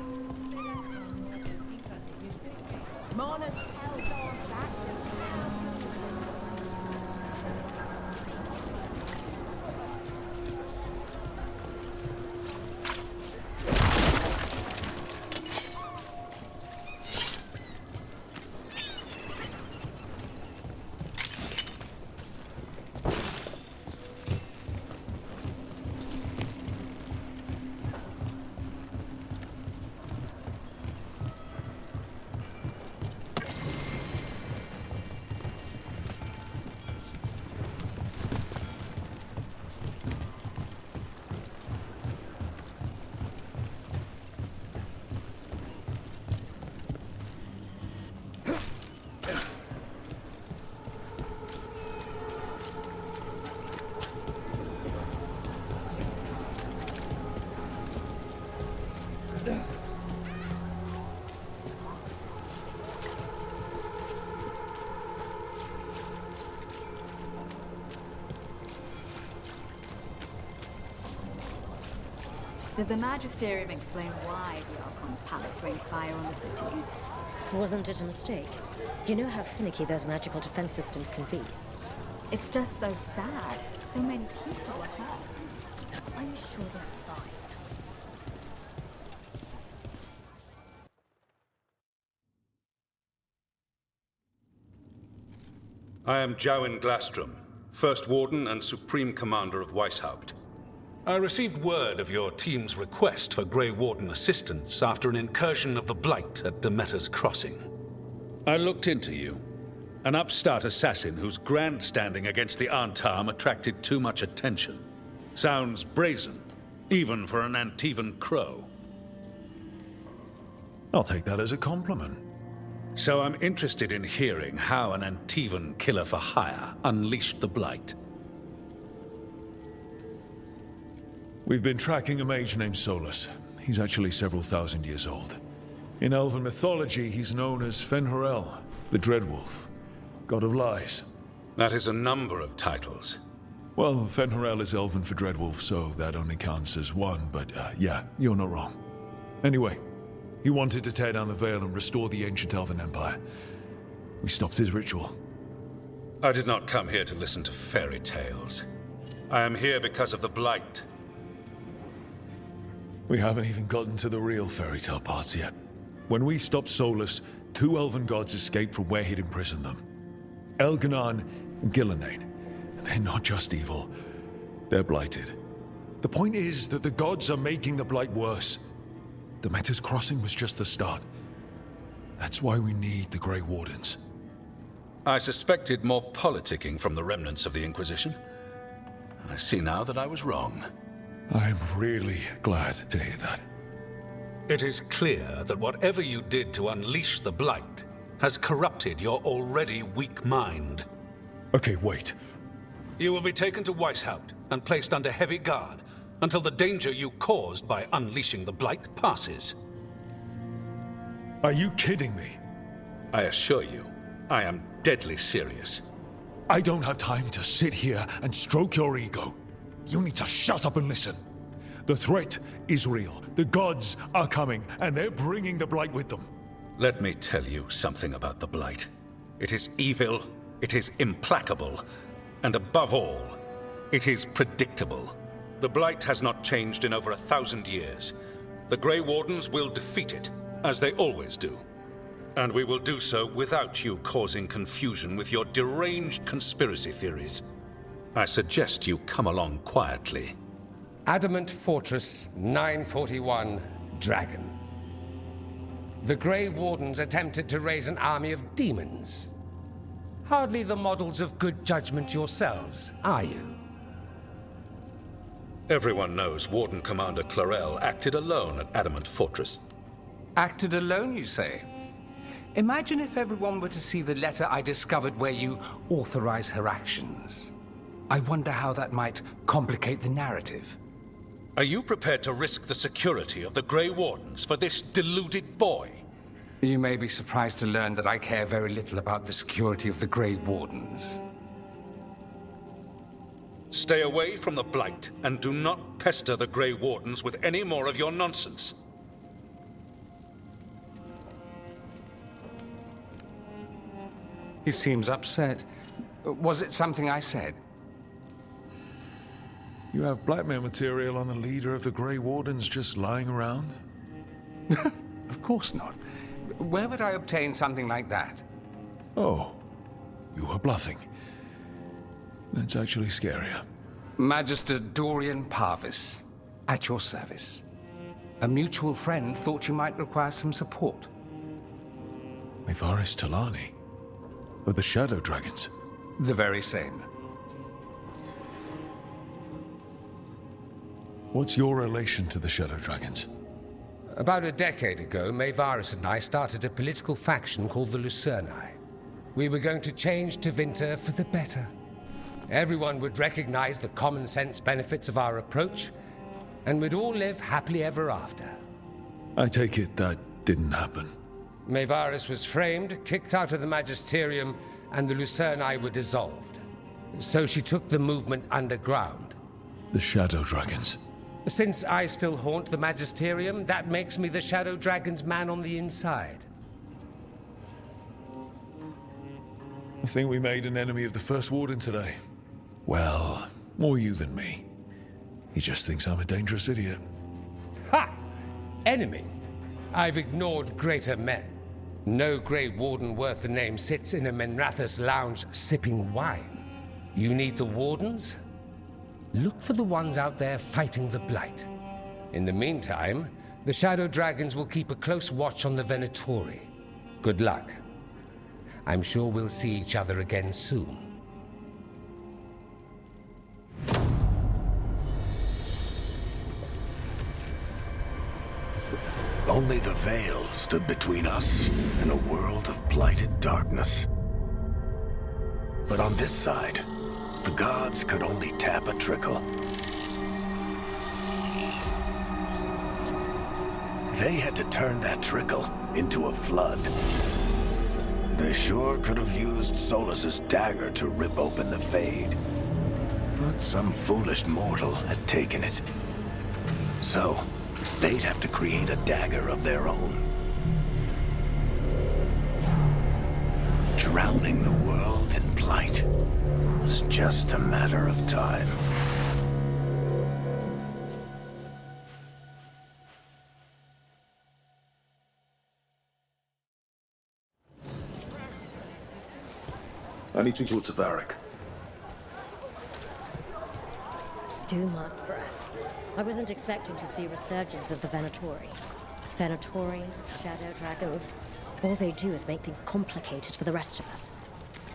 Did the Magisterium explain why the Archon's palace rained fire on the city? Wasn't it a mistake? You know how finicky those magical defense systems can be. It's just so sad. So many people were hurt. Are you sure they're fine? I am Jowin Glastrom, First Warden and Supreme Commander of Weishaupt. I received word of your team's request for Grey Warden assistance after an incursion of the Blight at Demeter's Crossing. I looked into you. An upstart assassin whose grandstanding against the Antam attracted too much attention. Sounds brazen, even for an Antivan crow. I'll take that as a compliment. So I'm interested in hearing how an Antivan killer for hire unleashed the Blight. We've been tracking a mage named Solus. He's actually several thousand years old. In elven mythology, he's known as Fen'Harel, the Dreadwolf, god of lies. That is a number of titles. Well, Fen'Harel is elven for Dreadwolf, so that only counts as one, but yeah, you're not wrong. Anyway, he wanted to tear down the Veil and restore the ancient elven empire. We stopped his ritual. I did not come here to listen to fairy tales. I am here because of the Blight. We haven't even gotten to the real fairy tale parts yet. When we stopped Solus, 2 elven gods escaped from where he'd imprisoned them. Elganon and Gillenane. They're not just evil, they're blighted. The point is that the gods are making the Blight worse. Demeter's crossing was just the start. That's why we need the Grey Wardens. I suspected more politicking from the remnants of the Inquisition. I see now that I was wrong. I'm really glad to hear that. It is clear that whatever you did to unleash the Blight has corrupted your already weak mind. Okay, wait. You will be taken to Weishaupt and placed under heavy guard until the danger you caused by unleashing the Blight passes. Are you kidding me? I assure you, I am deadly serious. I don't have time to sit here and stroke your ego. You need to shut up and listen. The threat is real. The gods are coming, and they're bringing the Blight with them. Let me tell you something about the Blight. It is evil, it is implacable, and above all, it is predictable. The Blight has not changed in over 1,000 years. The Grey Wardens will defeat it, as they always do. And we will do so without you causing confusion with your deranged conspiracy theories. I suggest you come along quietly. Adamant Fortress 941, Dragon. The Grey Wardens attempted to raise an army of demons. Hardly the models of good judgment yourselves, are you? Everyone knows Warden Commander Clarel acted alone at Adamant Fortress. Acted alone, you say? Imagine if everyone were to see the letter I discovered where you authorize her actions. I wonder how that might complicate the narrative. Are you prepared to risk the security of the Grey Wardens for this deluded boy? You may be surprised to learn that I care very little about the security of the Grey Wardens. Stay away from the Blight, and do not pester the Grey Wardens with any more of your nonsense. He seems upset. Was it something I said? You have blackmail material on the leader of the Grey Wardens just lying around? Of course not. Where would I obtain something like that? Oh, you were bluffing. That's actually scarier. Magister Dorian Parvis, at your service. A mutual friend thought you might require some support. Minrathous Talani? Of the Shadow Dragons? The very same. What's your relation to the Shadow Dragons? About a decade ago, Minrathous and I started a political faction called the Lucanis. We were going to change Tevinter for the better. Everyone would recognize the common sense benefits of our approach, and we'd all live happily ever after. I take it that didn't happen. Minrathous was framed, kicked out of the Magisterium, and the Lucanis were dissolved. So she took the movement underground. The Shadow Dragons? Since I still haunt the Magisterium, that makes me the Shadow Dragon's man on the inside. I think we made an enemy of the First Warden today. Well, more you than me. He just thinks I'm a dangerous idiot. Ha! Enemy? I've ignored greater men. No Grey Warden worth the name sits in a Minrathous lounge sipping wine. You need the Wardens? Look for the ones out there fighting the Blight. In the meantime, the Shadow Dragons will keep a close watch on the Venatori. Good luck. I'm sure we'll see each other again soon. Only the veil stood between us and a world of blighted darkness. But on this side, the gods could only tap a trickle. They had to turn that trickle into a flood. They sure could have used Solus's dagger to rip open the Fade. But some foolish mortal had taken it. So, they'd have to create a dagger of their own. Drowning the world in blight was just a matter of time. I need to go to Varric. Dumart's breath. I wasn't expecting to see a resurgence of the Venatori. Venatori, shadow dragons. All they do is make things complicated for the rest of us.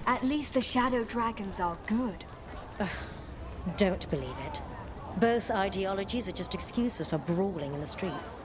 At least the shadow dragons are good. Don't believe it. Both ideologies are just excuses for brawling in the streets.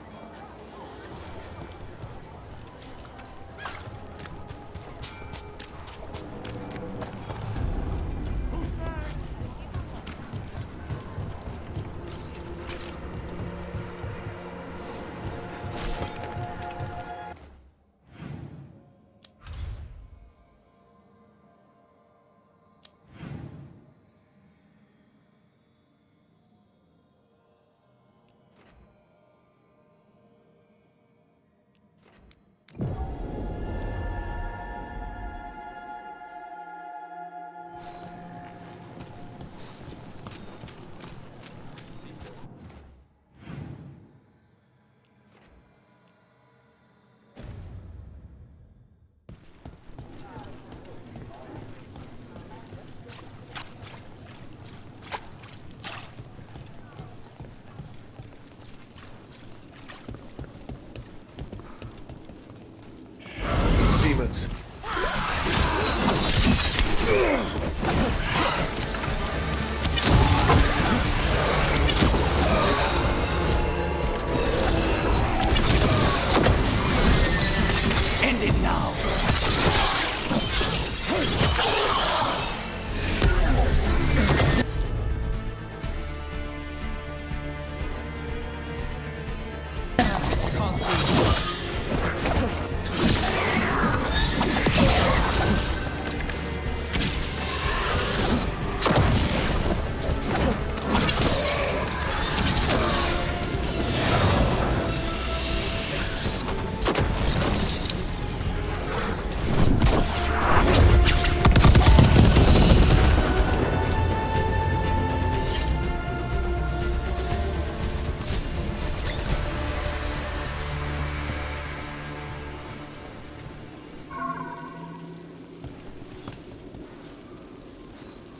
Demons. End it now!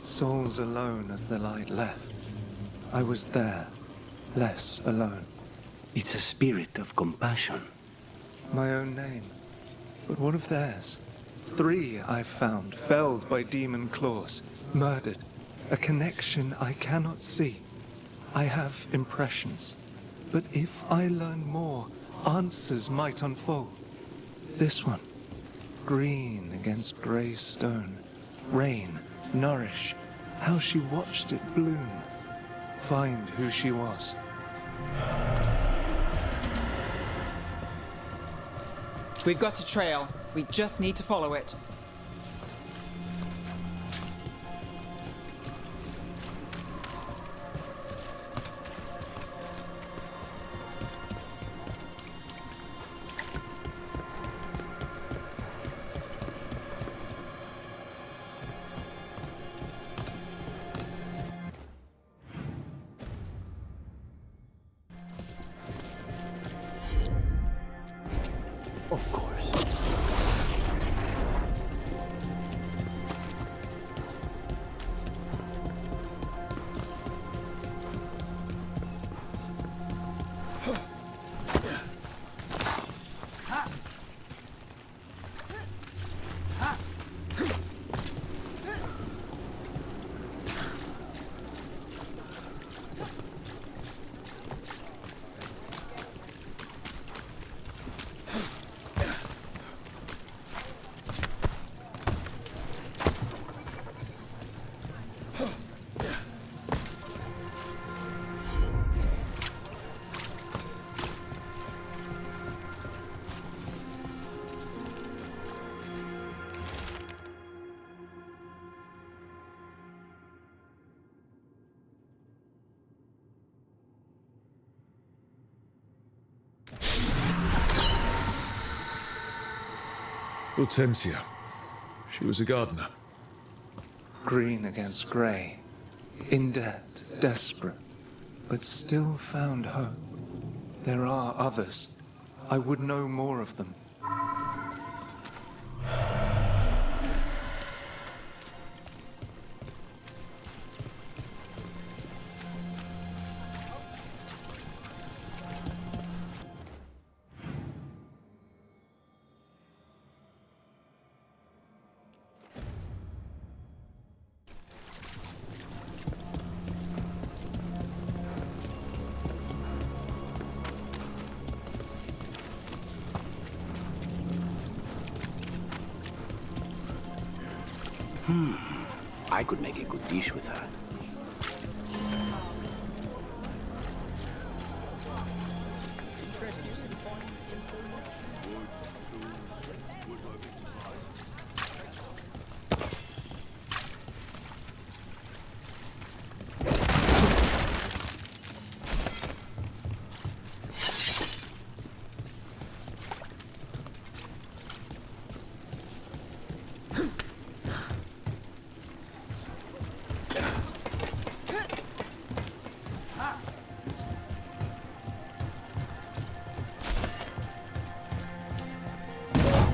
Souls alone as the light left. I was there, less alone. It's a spirit of compassion. My own name. But what of theirs? 3 I've found, felled by demon claws, murdered. A connection I cannot see. I have impressions. But if I learn more, answers might unfold. This one. Green against grey stone. Rain, nourish. How she watched it bloom. Find who she was. We've got a trail. We just need to follow it. Of course. Hortensia. She was a gardener. Green against grey. In debt, desperate, but still found hope. There are others. I would know more of them. I could make a good dish with that.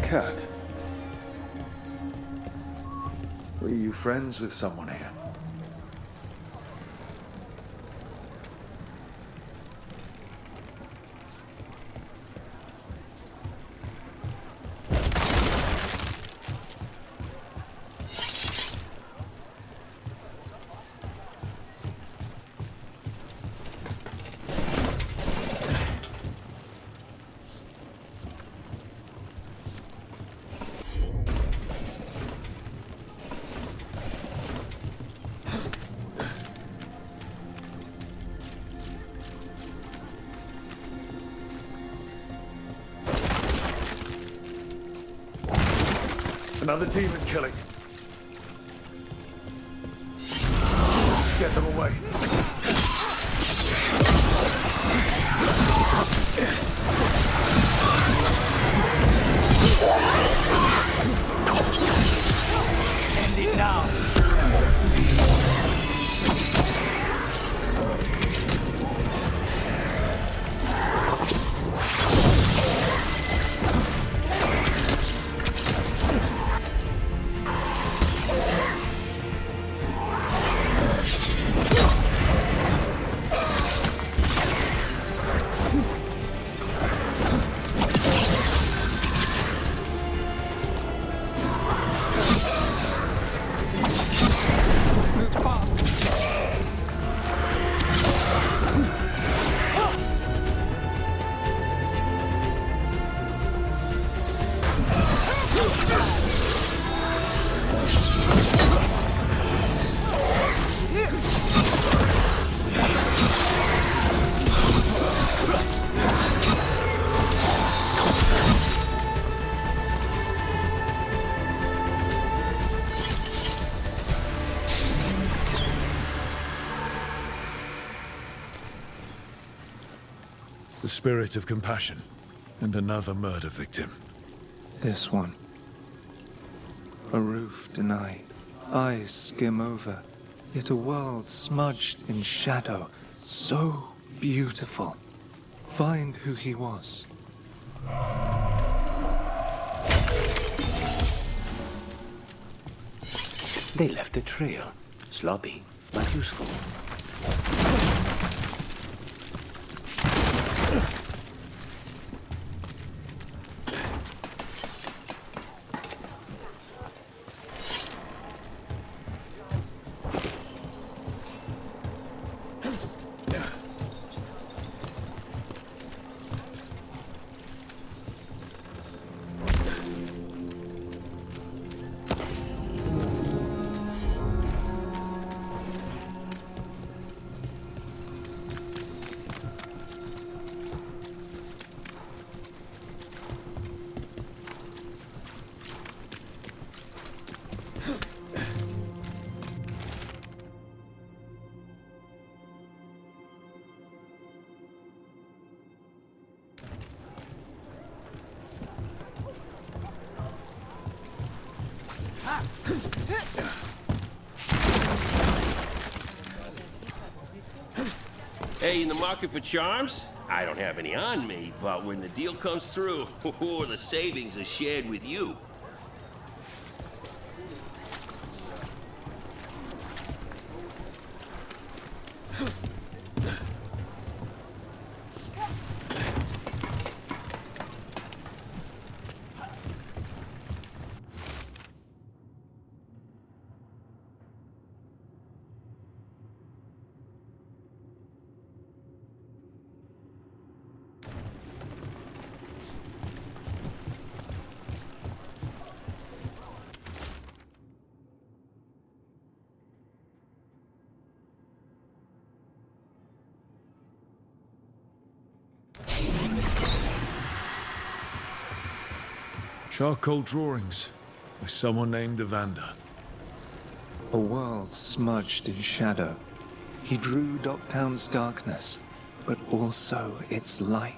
Cat. Were you friends with someone here? Another demon killing. Let's get them away. End it now. The spirit of compassion, and another murder victim. This one. A roof denied, eyes skim over, yet a world smudged in shadow, so beautiful. Find who he was. They left a trail. Sloppy, but useful. Hey, in the market for charms? I don't have any on me, but when the deal comes through, the savings are shared with you. Charcoal drawings by someone named Evander. A world smudged in shadow. He drew Docktown's darkness, but also its light.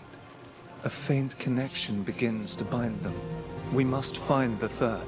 A faint connection begins to bind them. We must find the third.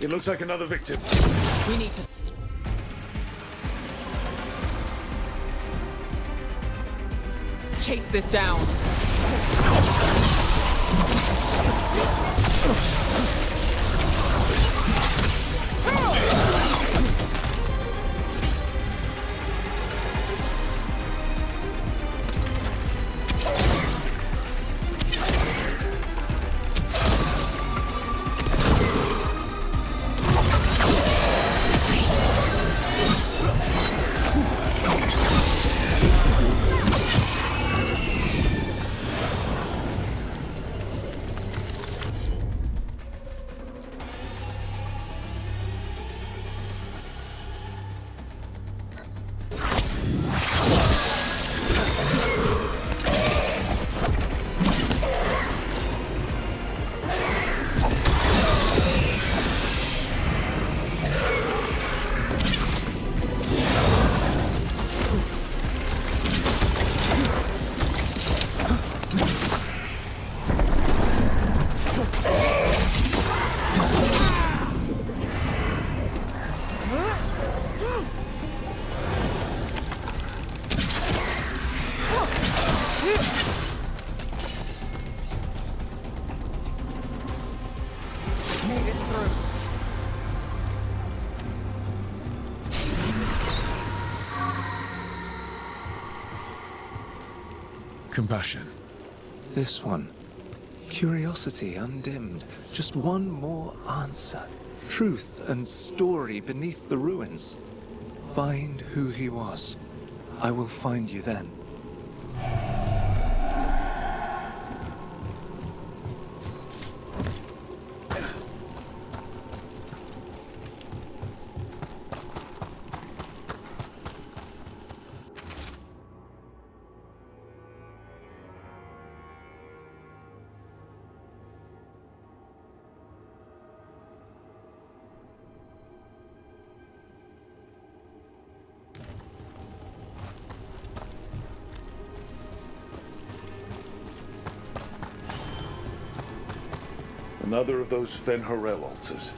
It looks like another victim. We need to... chase this down. Compassion. This one. Curiosity undimmed. Just one more answer. Truth and story beneath the ruins. Find who he was. I will find you then. Another of those Fen'Harel altars.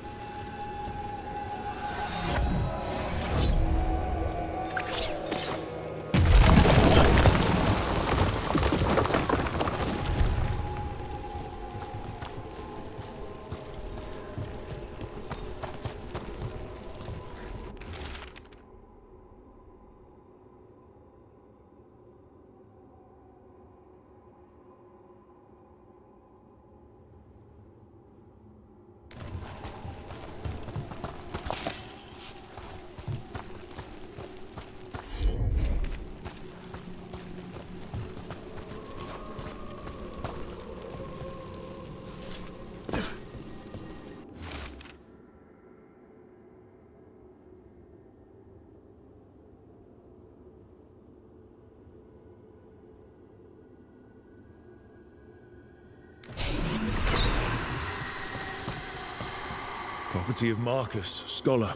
property of Marcus, scholar.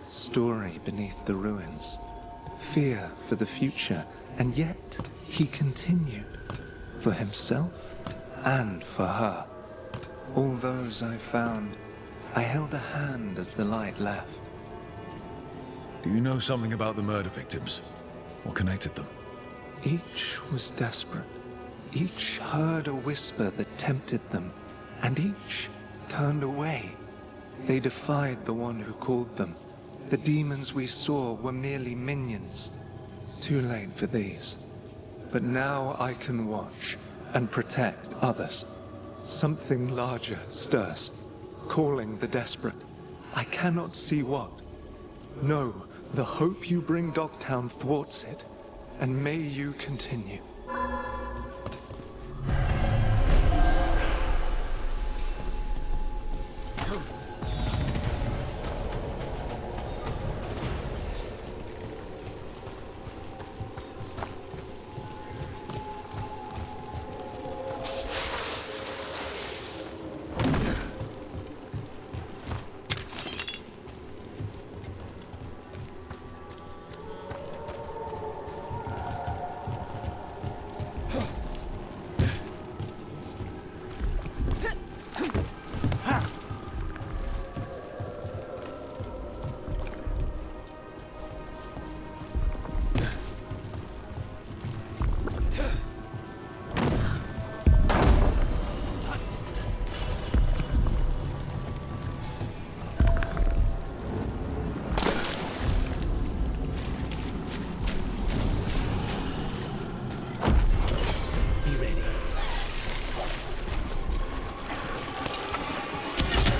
Story beneath the ruins. Fear for the future, and yet he continued. For himself and for her. All those I found, I held a hand as the light left. Do you know something about the murder victims? What connected them? Each was desperate. Each heard a whisper that tempted them, and each turned away. They defied the one who called them. The demons we saw were merely minions. Too late for these. But now I can watch and protect others. Something larger stirs, calling the desperate. I cannot see what. No, the hope you bring Dogtown thwarts it, and may you continue.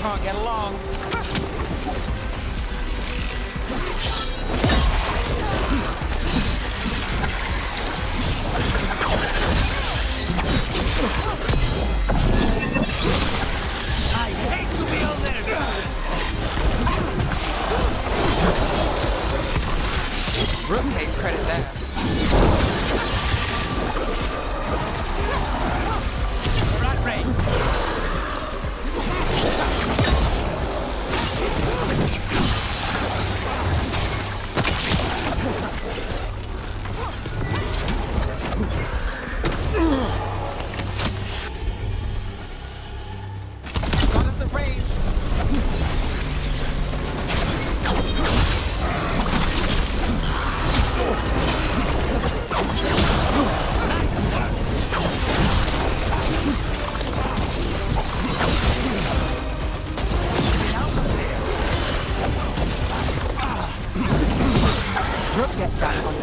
Can't get along. I hate to be on this! Rook takes credit there. Rat rain! Rook gets that one.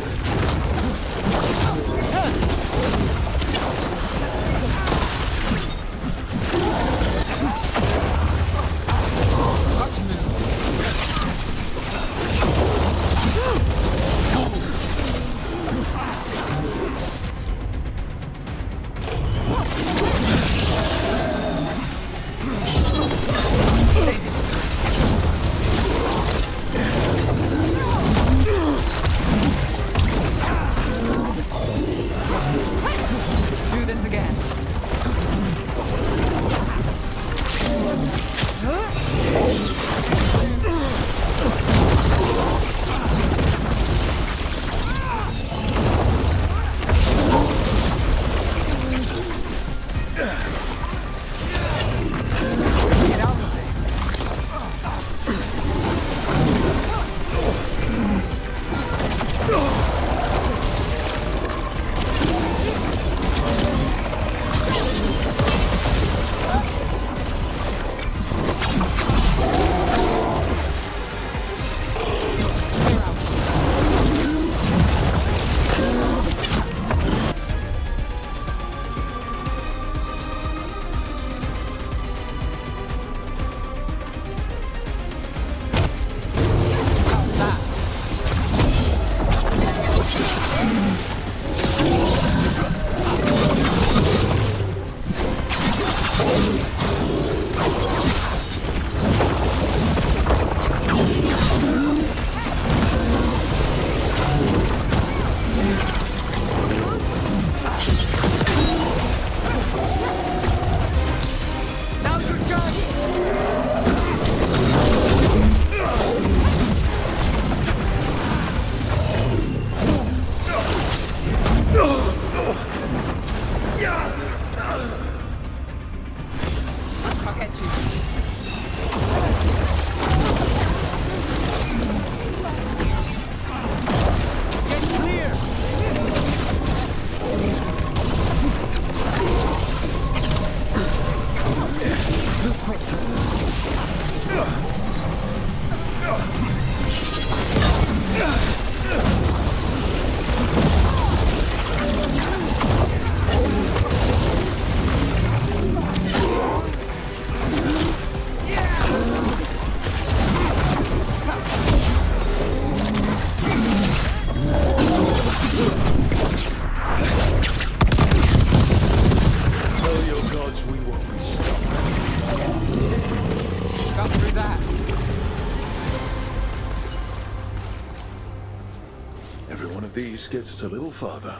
these gets us a little farther.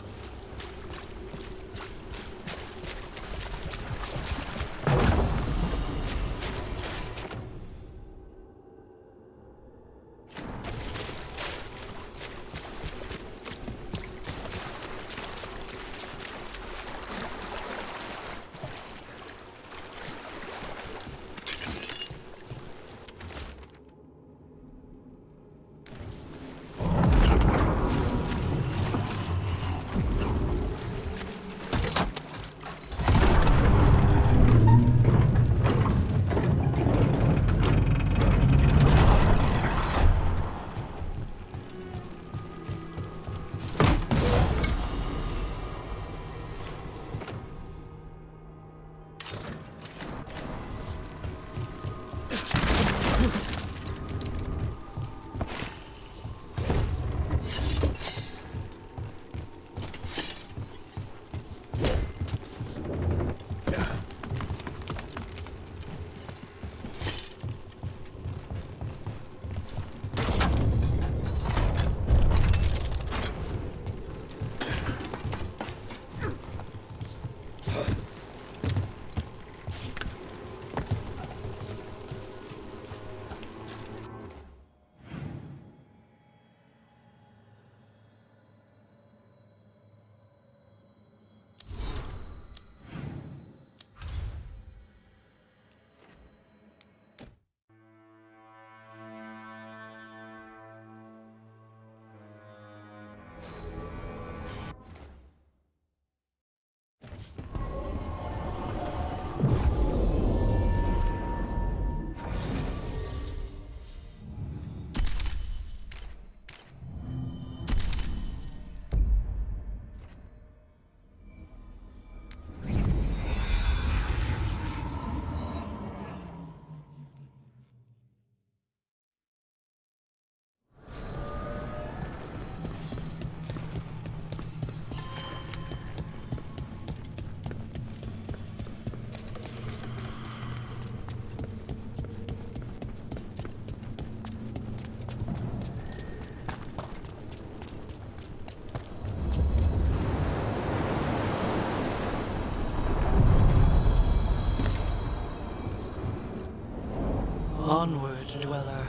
Onward, dweller.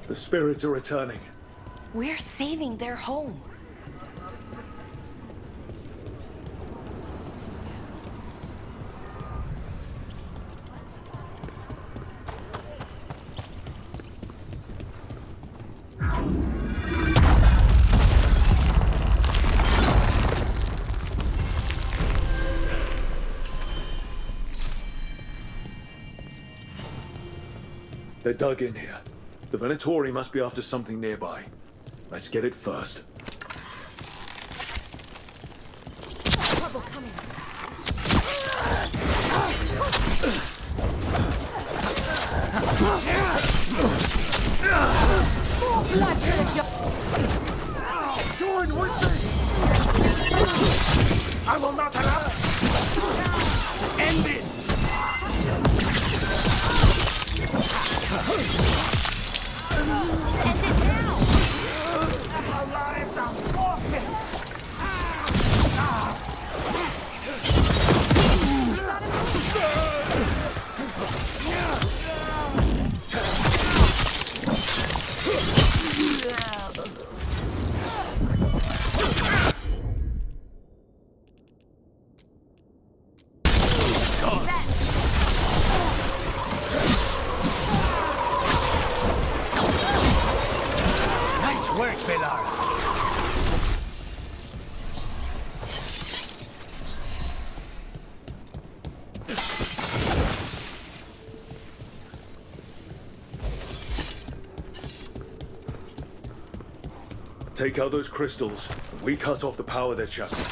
The spirits are returning. We're saving their home. They're dug in here. The Venatori must be after something nearby. Let's get it first. Trouble coming. More bloodshed. Join with me! I will not allow it! End this! Send it now! Our lives are forfeit! Nice work, Veilguard. Take out those crystals, and we cut off the power they're channeling.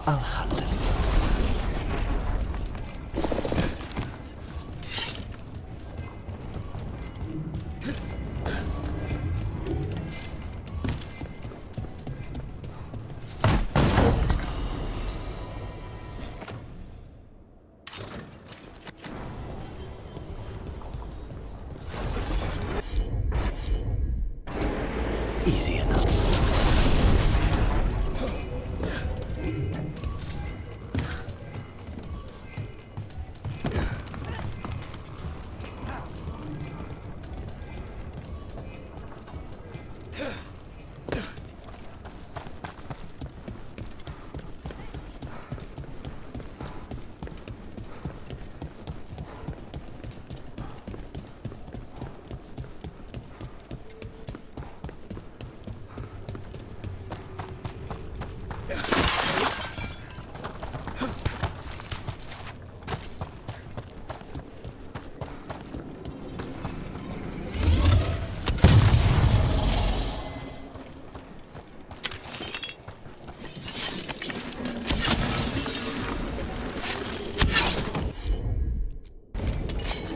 I'll handle it. Easy enough.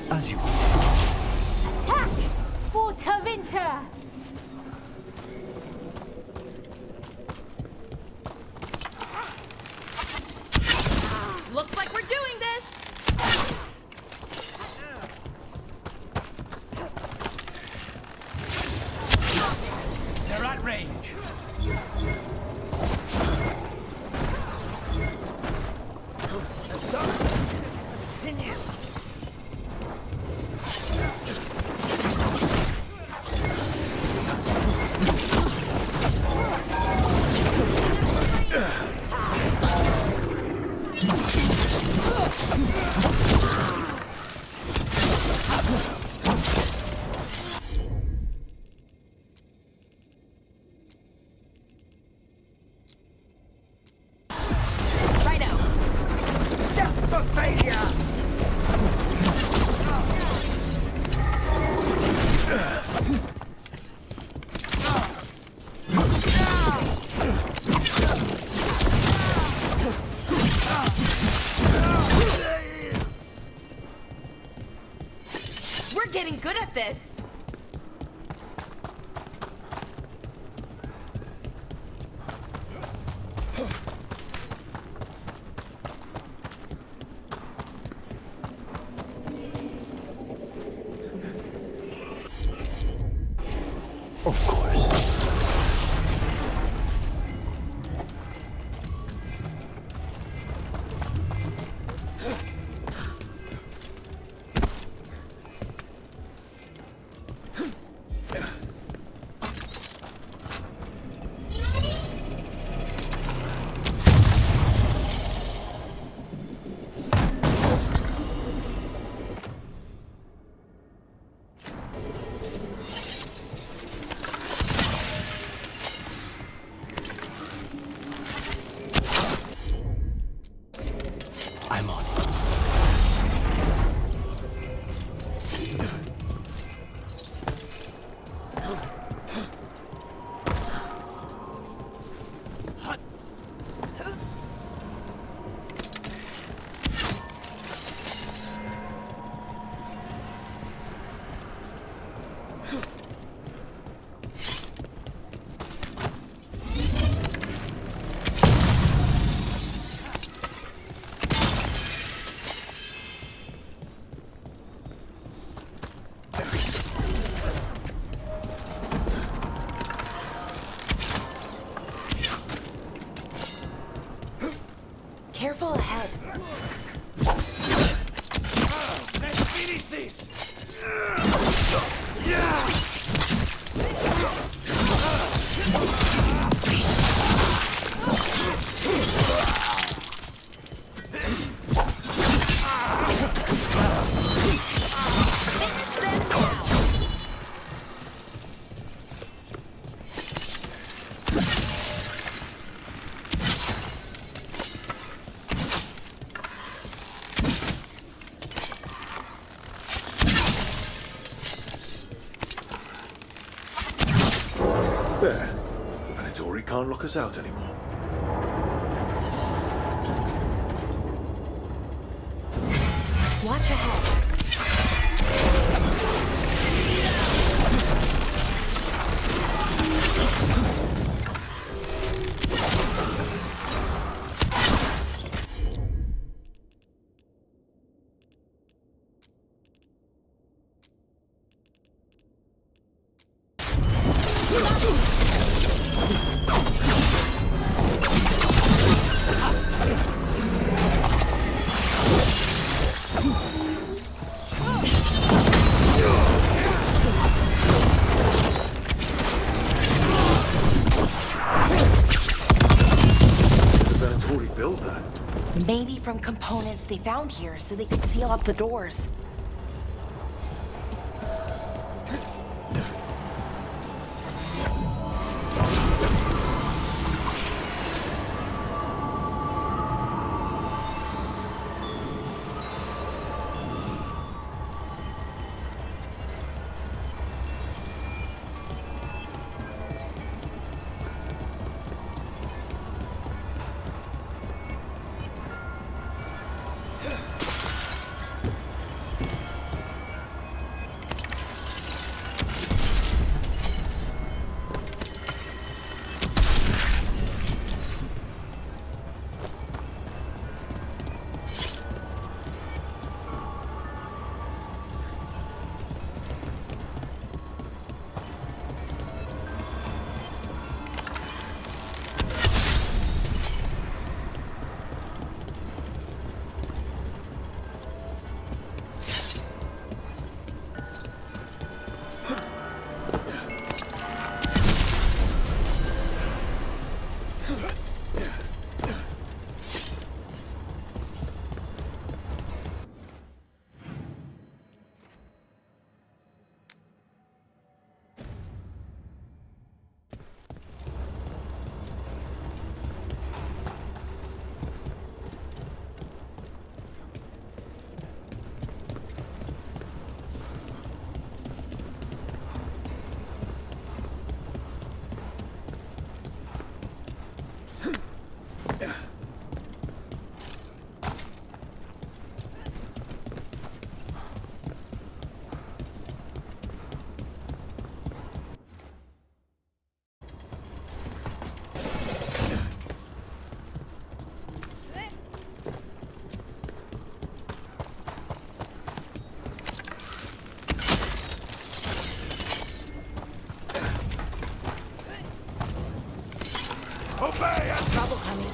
As you Attack! Water Winter! Looks like we're doing this! They're at range. Continue. Righto. Death for failure! We're getting good at this. Of course. I'm on it. Careful ahead. Let's finish this! There. The Venatori can't lock us out anymore. build that? Maybe from components they found here so they could seal up the doors. Trouble coming.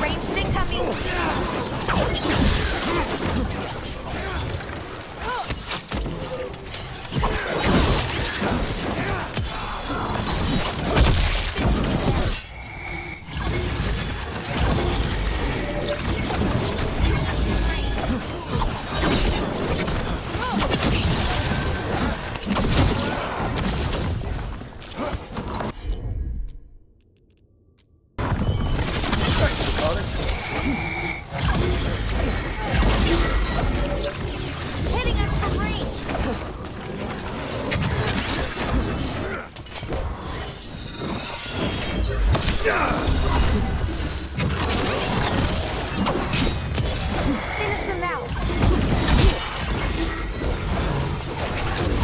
Ranged incoming! Finish them now!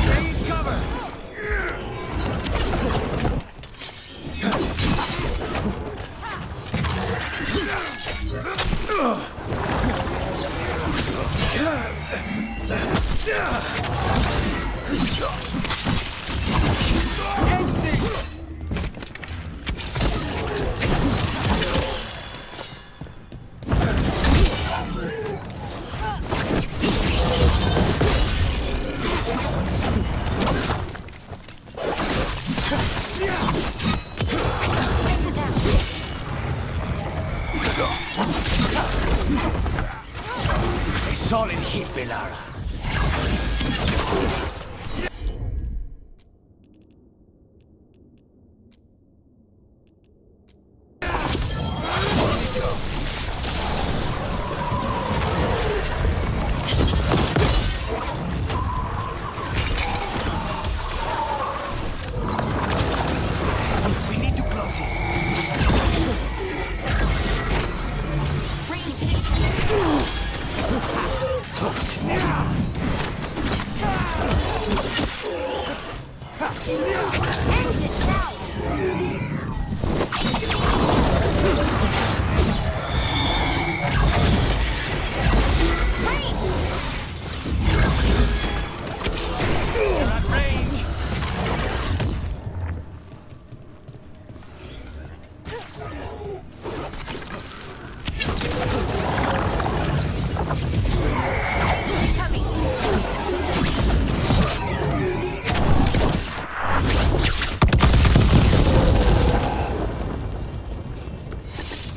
Change cover! A solid hit, Belara. We need to close it.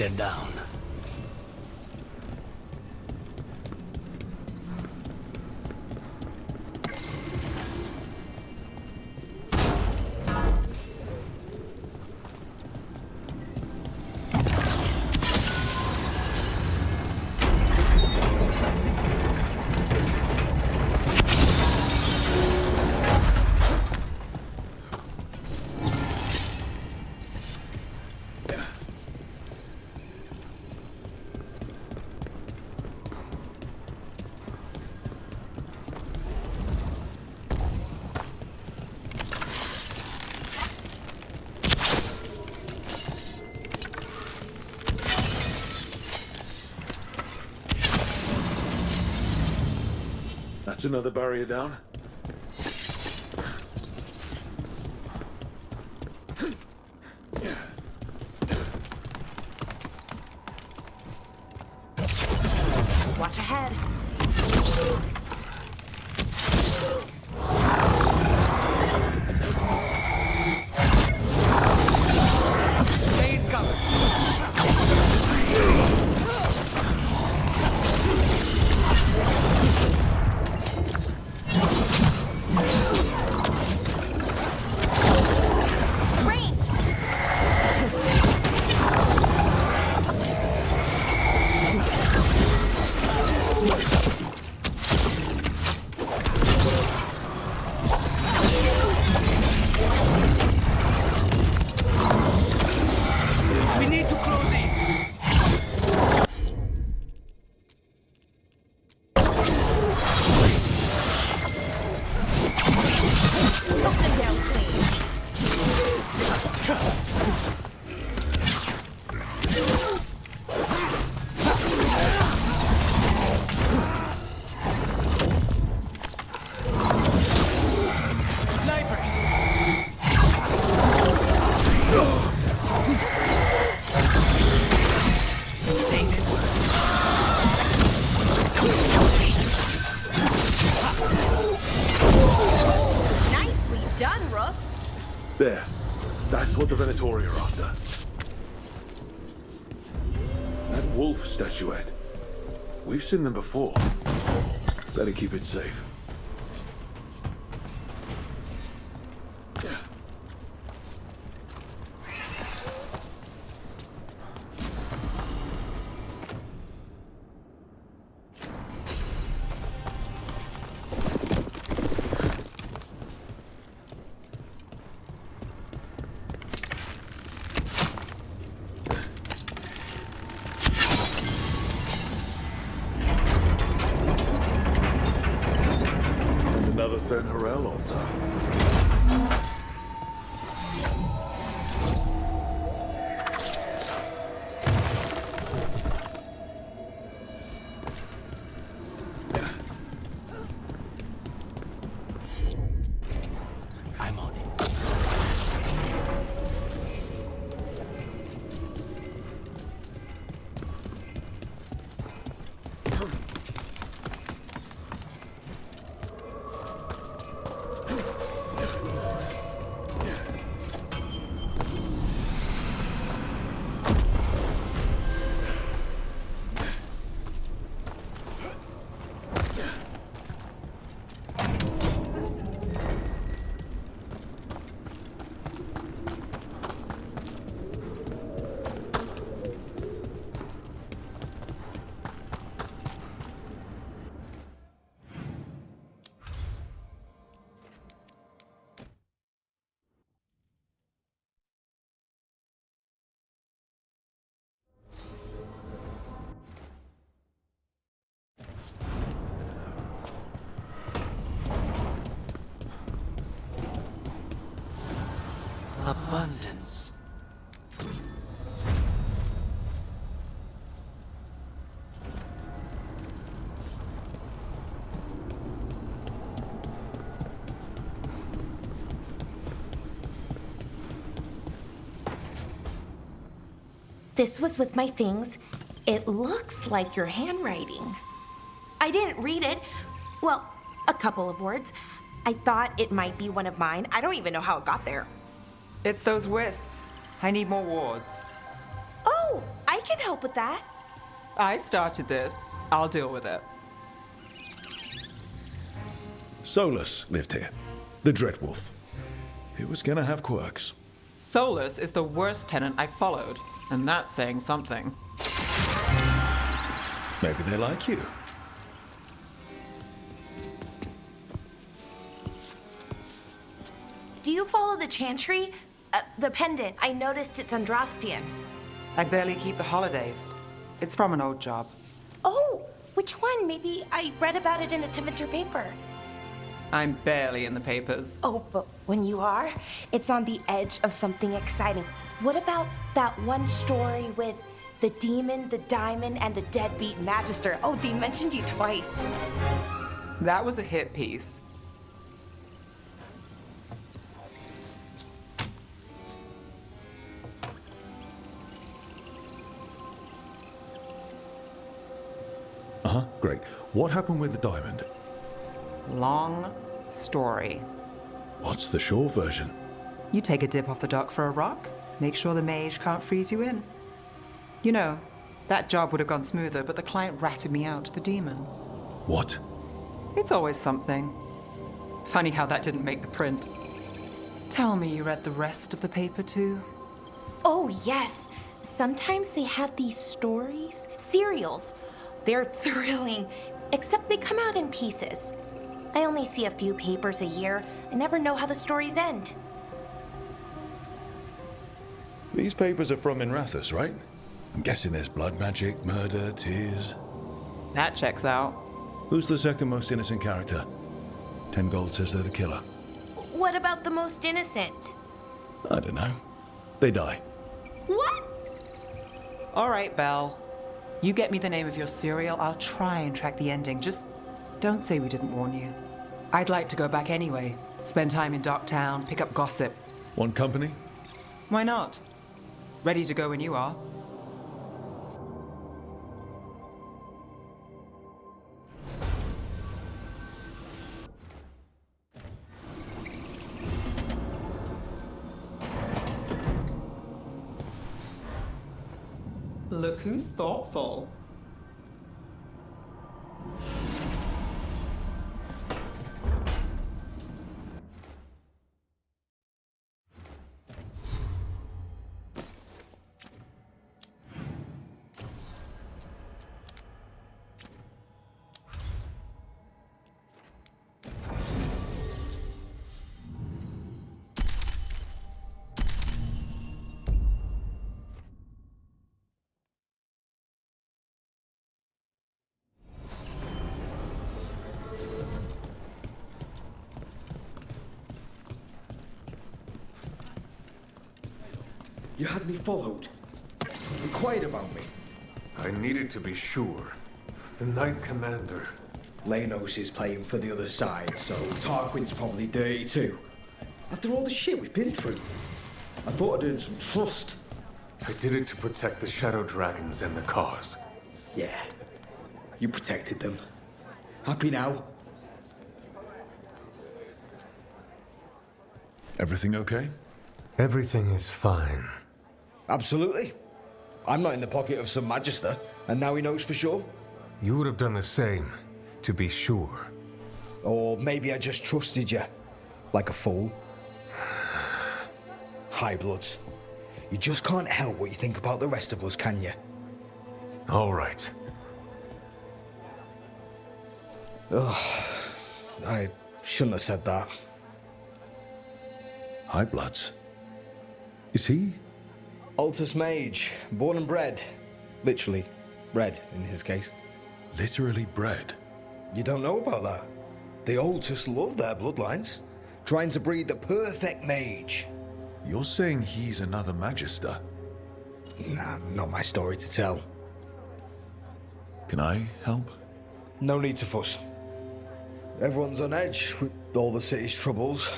They're down. That's another barrier down. Watch ahead. Stay in cover. We need to close in. Knock them down clean. Nicely done, Rook. There. That's what the Venatori are after. That wolf statuette. We've seen them before. Better keep it safe. Another Fen'Harel altar. I'm on it. Abundance. This was with my things. It looks like your handwriting. I didn't read it. Well, a couple of words. I thought it might be one of mine. I don't even know how it got there. It's those wisps. I need more wards. Oh, I can help with that. I started this. I'll deal with it. Solus lived here. The Dreadwolf. He was gonna have quirks. Solus is the worst tenant I followed, and that's saying something. Maybe they like you. Do you follow the chantry? The pendant. I noticed it's Andrastian. I barely keep the holidays. It's from an old job. Oh, which one? Maybe I read about it in a Tevinter paper. I'm barely in the papers. Oh, but when you are, it's on the edge of something exciting. What about that one story with the demon, the diamond, and the deadbeat magister? Oh, they mentioned you twice. That was a hit piece. Uh-huh, great. What happened with the diamond? Long story. What's the short version? You take a dip off the dock for a rock, make sure the mage can't freeze you in. You know, that job would have gone smoother, but the client ratted me out to the demon. What? It's always something. Funny how that didn't make the print. Tell me you read the rest of the paper too? Oh, yes. Sometimes they have these stories, serials. They're thrilling, except they come out in pieces. I only see a few papers a year. I never know how the stories end. These papers are from Minrathous, right? I'm guessing there's blood magic, murder, tears. That checks out. Who's the second most innocent character? 10 gold says they're the killer. What about the most innocent? I don't know. They die. What? All right, Belle. You get me the name of your serial, I'll try and track the ending. Just don't say we didn't warn you. I'd like to go back anyway. Spend time in Docktown, pick up gossip. Want company? Why not? Ready to go when you are. Look who's thoughtful. You had me followed. Inquired about me. I needed to be sure. The Knight Commander. Lanos is playing for the other side, so Tarquin's probably dirty too. After all the shit we've been through, I thought I'd earned some trust. I did it to protect the Shadow Dragons and the cause. Yeah, you protected them. Happy now? Everything okay? Everything is fine. Absolutely. I'm not in the pocket of some magister, and now he knows for sure. You would have done the same, to be sure. Or maybe I just trusted you, like a fool. High Bloods. You just can't help what you think about the rest of us, can you? All right. Ugh, I shouldn't have said that. High Bloods. Is he? Altus Mage, born and bred. Literally, bred in his case. Literally bred? You don't know about that? The Altus love their bloodlines, trying to breed the perfect mage. You're saying he's another Magister? Nah, not my story to tell. Can I help? No need to fuss. Everyone's on edge with all the city's troubles.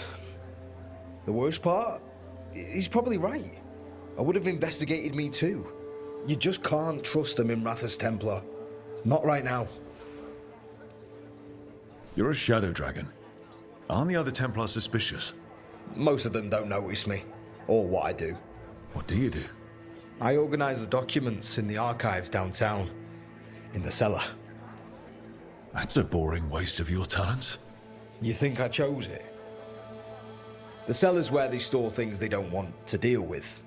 The worst part? He's probably right. I would have investigated me too. You just can't trust a Minrathous Templar. Not right now. You're a Shadow Dragon. Aren't the other Templars suspicious? Most of them don't notice me, or what I do. What do you do? I organise the documents in the archives downtown, in the cellar. That's a boring waste of your talents. You think I chose it? The cellar's where they store things they don't want to deal with.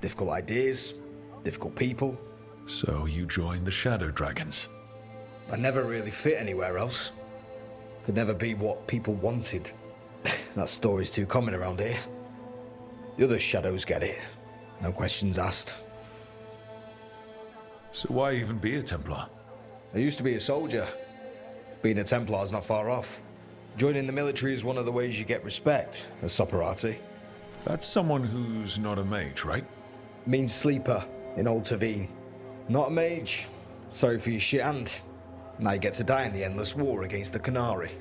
Difficult ideas, difficult people. So you joined the Shadow Dragons? I never really fit anywhere else. Could never be what people wanted. That story's too common around here. The other shadows get it. No questions asked. So why even be a Templar? I used to be a soldier. Being a Templar's not far off. Joining the military is one of the ways you get respect, as Soparati. That's someone who's not a mage, right? Means sleeper in Old Tavine. Not a mage. Sorry for your shit hand. Now you get to die in the endless war against the Canary.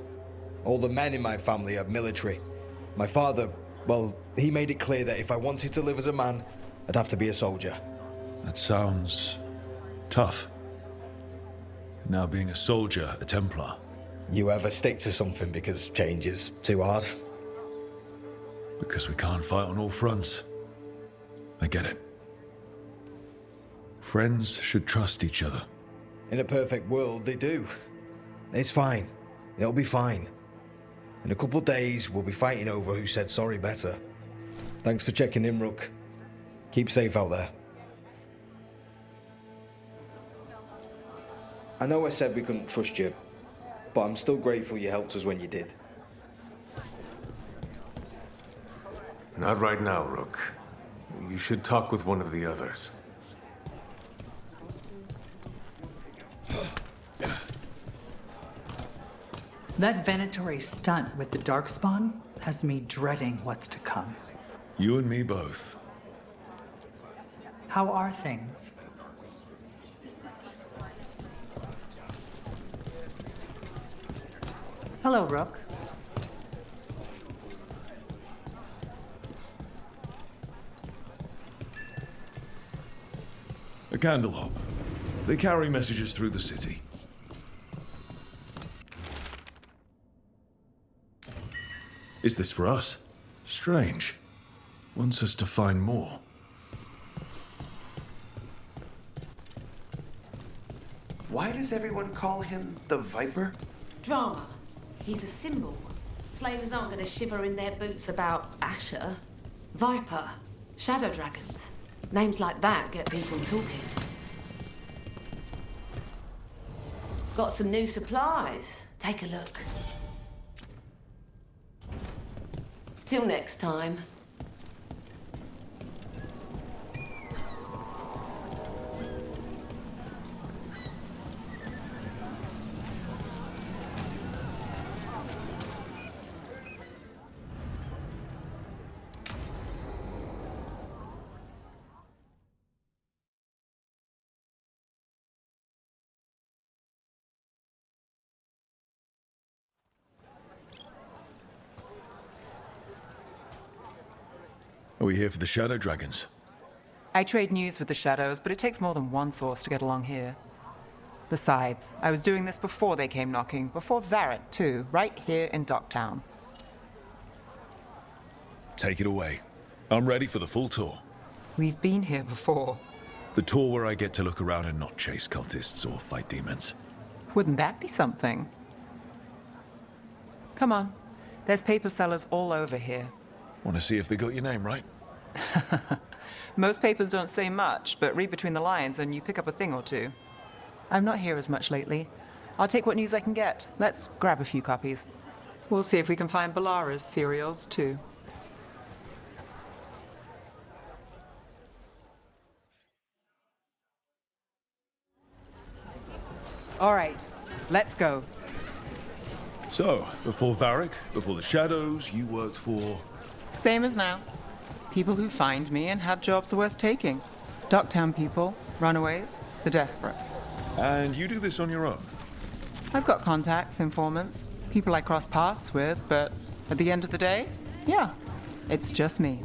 All the men in my family are military. My father, well, he made it clear that if I wanted to live as a man, I'd have to be a soldier. That sounds tough. Now being a soldier, a Templar. You ever stick to something because change is too hard? Because we can't fight on all fronts. I get it. Friends should trust each other. In a perfect world, they do. It's fine. It'll be fine. In a couple days, we'll be fighting over who said sorry better. Thanks for checking in, Rook. Keep safe out there. I know I said we couldn't trust you, but I'm still grateful you helped us when you did. Not right now, Rook. You should talk with one of the others. That Venatori stunt with the Darkspawn has me dreading what's to come. You and me both. How are things? Hello, Rook. A candle hop. They carry messages through the city. Is this for us? Strange. Wants us to find more. Why does everyone call him the Viper? Drama. He's a symbol. Slavers aren't going to shiver in their boots about Asher. Viper. Shadow dragons. Names like that get people talking. Got some new supplies. Take a look. Till next time. Are we here for the Shadow Dragons? I trade news with the Shadows, but it takes more than one source to get along here. Besides, I was doing this before they came knocking, before Varret, too, right here in Docktown. Take it away. I'm ready for the full tour. We've been here before. The tour where I get to look around and not chase cultists or fight demons. Wouldn't that be something? Come on. There's paper sellers all over here. Want to see if they got your name right? Most papers don't say much, but read between the lines and you pick up a thing or two. I'm not here as much lately. I'll take what news I can get. Let's grab a few copies. We'll see if we can find Balara's cereals, too. All right, let's go. So, before Varric, before the Shadows, you worked for... Same as now. People who find me and have jobs worth taking. Docktown people, runaways, the desperate. And you do this on your own? I've got contacts, informants, people I cross paths with, but at the end of the day, yeah, it's just me.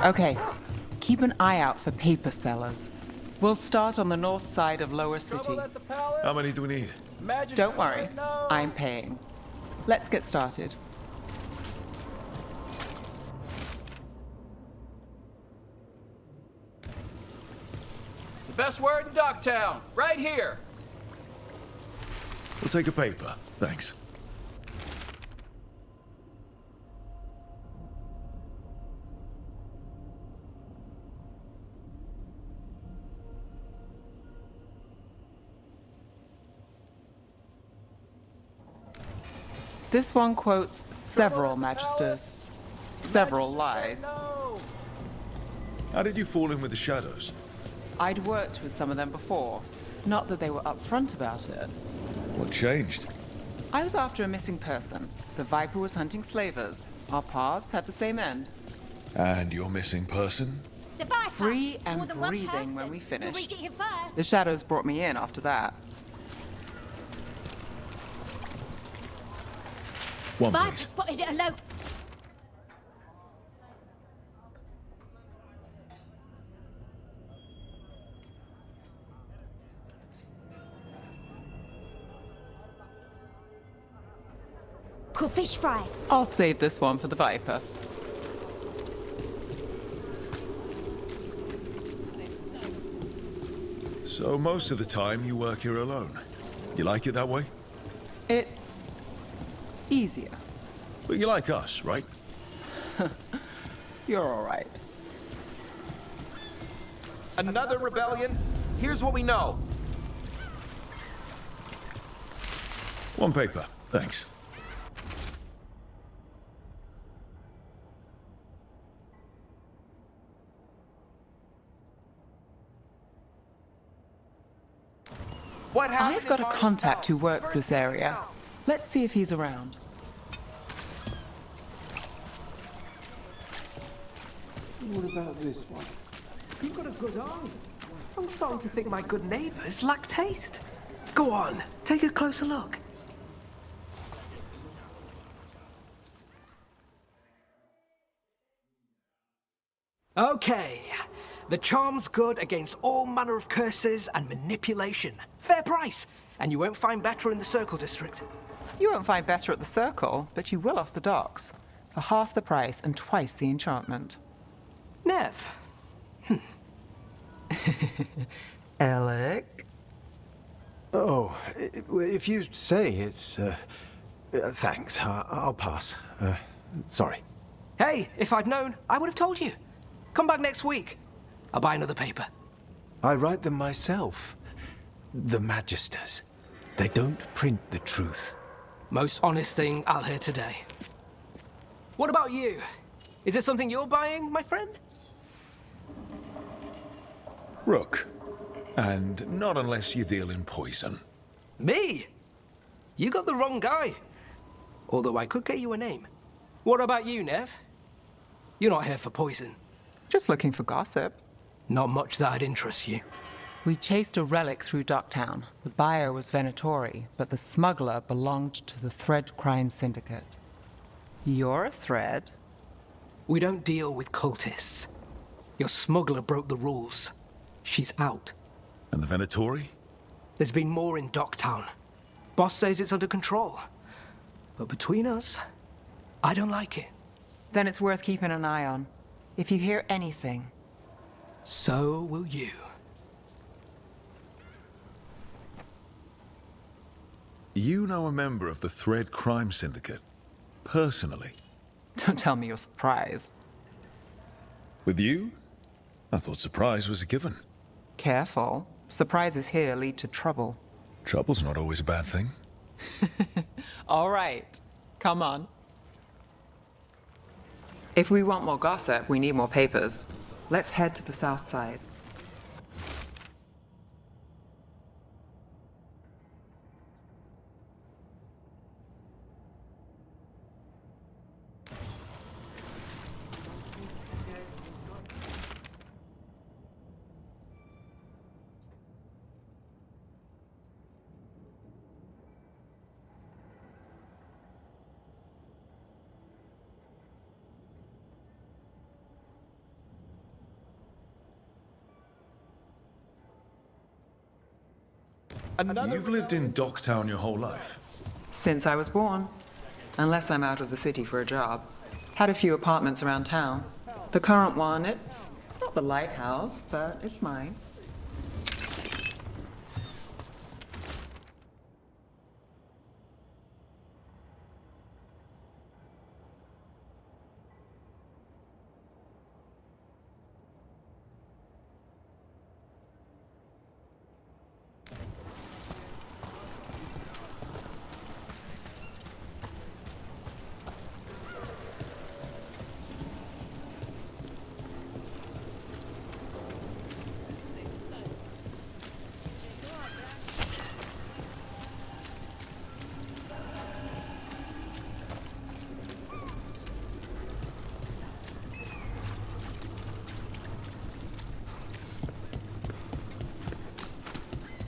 Okay, keep an eye out for paper sellers. We'll start on the north side of Lower City. How many do we need? Don't worry, I'm paying. Let's get started. Best word in Ducktown. Right here. We'll take a paper. Thanks. This one quotes several magisters. Several lies. How did you fall in with the shadows? I'd worked with some of them before. Not that they were upfront about it. What changed? I was after a missing person. The Viper was hunting slavers. Our paths had the same end. And your missing person? The Viper. Free and More than one breathing person. when we We'll finished. reach it here first. The shadows brought me in after that. One, Viper please. spotted it alone. Cool fish fry. I'll save this one for the Viper. So most of the time you work here alone. You like it that way? It's easier. But you like us, right? You're all right. Another rebellion? Here's what we know. One paper. Thanks. What happened? I've got a contact who works this area. Let's see if he's around. What about this one? You've got a good eye. I'm starting to think my good neighbours lack taste. Go on, take a closer look. Okay. The charm's good against all manner of curses and manipulation. Fair price. And you won't find better in the Circle District. You won't find better at the Circle, but you will off the docks. For half the price and twice the enchantment. Neve. Alec? Oh, if you say it's... thanks. I'll pass. Sorry. Hey, if I'd known, I would have told you. Come back next week. I'll buy another paper. I write them myself. The Magisters. They don't print the truth. Most honest thing I'll hear today. What about you? Is it something you're buying, my friend? Rook. And not unless you deal in poison. Me? You got the wrong guy. Although I could get you a name. What about you, Neve? You're not here for poison. Just looking for gossip. Not much that'd interest you. We chased a relic through Docktown. The buyer was Venatori, but the smuggler belonged to the Thread Crime Syndicate. You're a Thread? We don't deal with cultists. Your smuggler broke the rules. She's out. And the Venatori? There's been more in Docktown. Boss says it's under control. But between us, I don't like it. Then it's worth keeping an eye on. If you hear anything. So will you. You know a member of the Thread Crime Syndicate? Personally? Don't tell me you're surprised. With you? I thought surprise was a given. Careful. Surprises here lead to trouble. Trouble's not always a bad thing. All right. Come on. If we want more gossip, we need more papers. Let's head to the south side. You've lived in Docktown your whole life? Since I was born. Unless I'm out of the city for a job. Had a few apartments around town. The current one, it's not the lighthouse, but it's mine.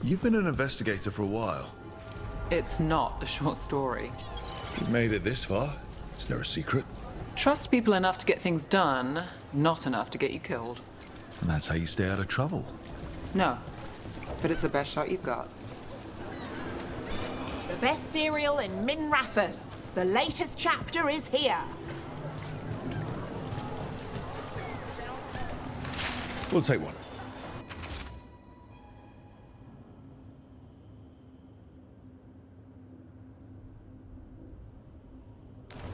You've been an investigator for a while. It's not a short story. You've made it this far. Is there a secret? Trust people enough to get things done, not enough to get you killed. And that's how you stay out of trouble. No, but it's the best shot you've got. The best serial in Minrathous. The latest chapter is here. We'll take one.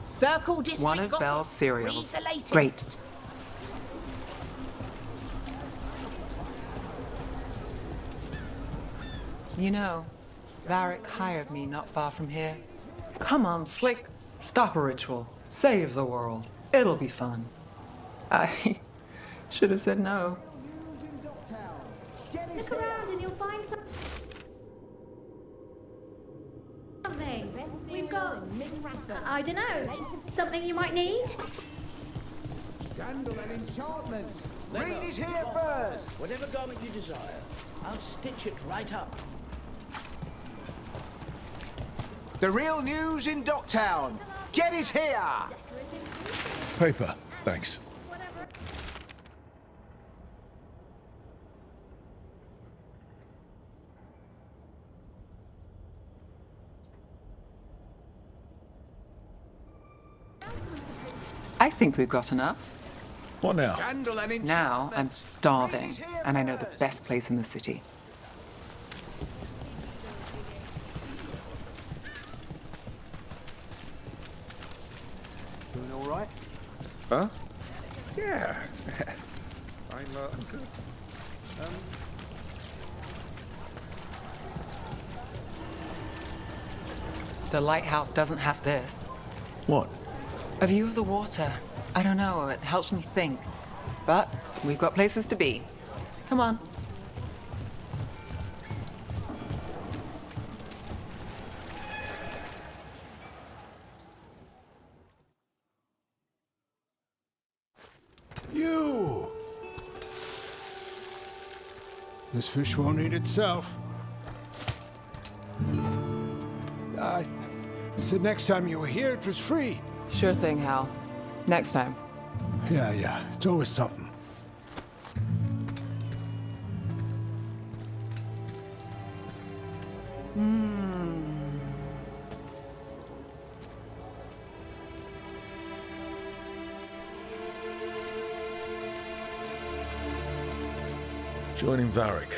Circle District One of Gossip. Belle's cereals. Read the latest. Great. You know, Varric hired me not far from here. Come on, Slick. Stop a ritual. Save the world. It'll be fun. I should have said no. Look around and you'll find something. We've got, I don't know, something you might need? Scandal and enchantment. Read it here first. Whatever garment you desire, I'll stitch it right up. The real news in Docktown. Get it here. Paper, thanks. I think we've got enough. What now? Scandal and Now I'm starving, and I know the best place in the city. Doing all right? Huh? Yeah. I'm good. The lighthouse doesn't have this. What? A view of the water. I don't know, it helps me think. But we've got places to be. Come on. You! This fish won't eat itself. I said next time you were here, it was free. Sure thing, Hal. Next time. Yeah, it's always something. Joining Varric.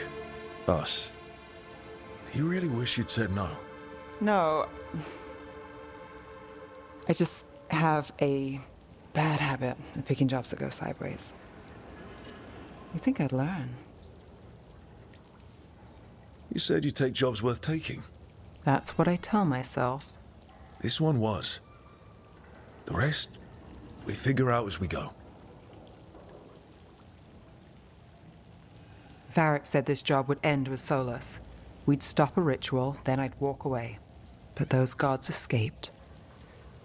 Us. Do you really wish you'd said no? No. I just have a bad habit of picking jobs that go sideways. You think I'd learn? You said you'd take jobs worth taking. That's what I tell myself. This one was. The rest, we figure out as we go. Varric said this job would end with Solus. We'd stop a ritual, then I'd walk away. But those gods escaped.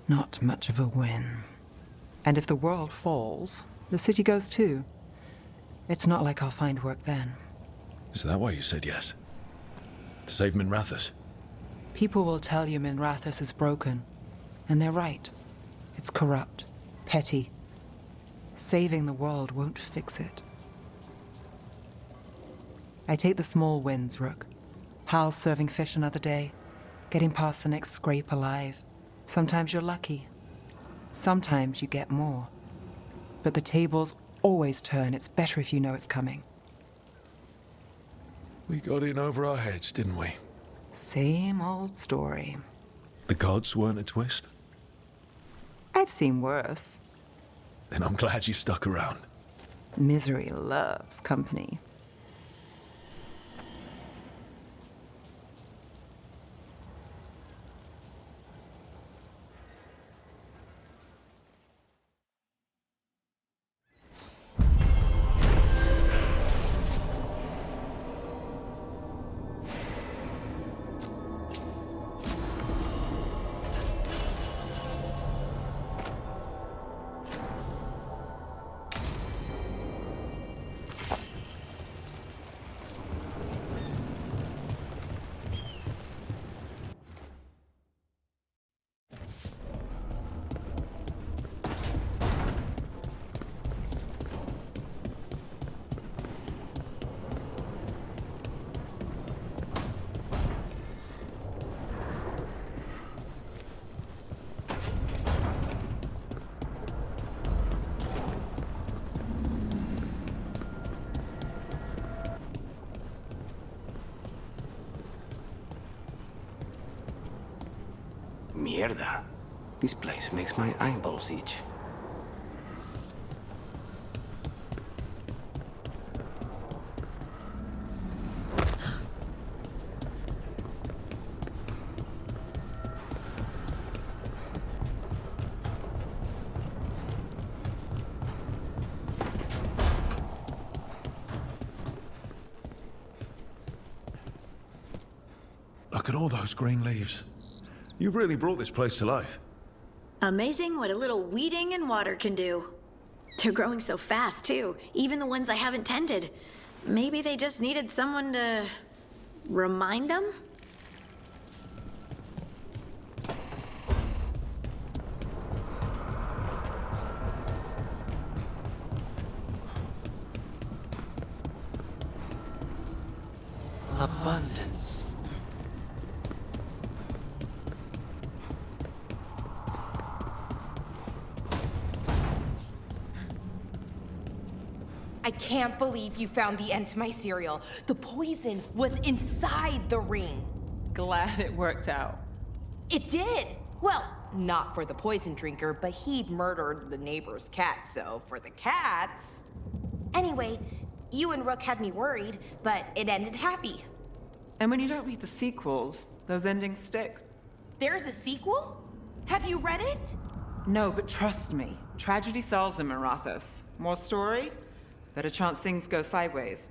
Not much of a win. And if the world falls, the city goes too. It's not like I'll find work then. Is that why you said yes? To save Minrathous? People will tell you Minrathous is broken. And they're right. It's corrupt, petty. Saving the world won't fix it. I take the small wins, Rook. Hal's serving fish another day, getting past the next scrape alive. Sometimes you're lucky. Sometimes you get more. But the tables always turn. It's better if you know it's coming. We got in over our heads, didn't we? Same old story. The gods weren't a twist? I've seen worse. Then I'm glad you stuck around. Misery loves company. Mierda. This place makes my eyeballs itch. Look at all those green leaves. You've really brought this place to life. Amazing what a little weeding and water can do. They're growing so fast, too. Even the ones I haven't tended. Maybe they just needed someone to remind them? Abundance. I can't believe you found the end to my cereal. The poison was inside the ring. Glad it worked out. It did. Well, not for the poison drinker, but he'd murdered the neighbor's cat, so for the cats. Anyway, you and Rook had me worried, but it ended happy. And when you don't read the sequels, those endings stick. There's a sequel? Have you read it? No, but trust me. Tragedy sells in Minrathous. More story? Better chance things go sideways.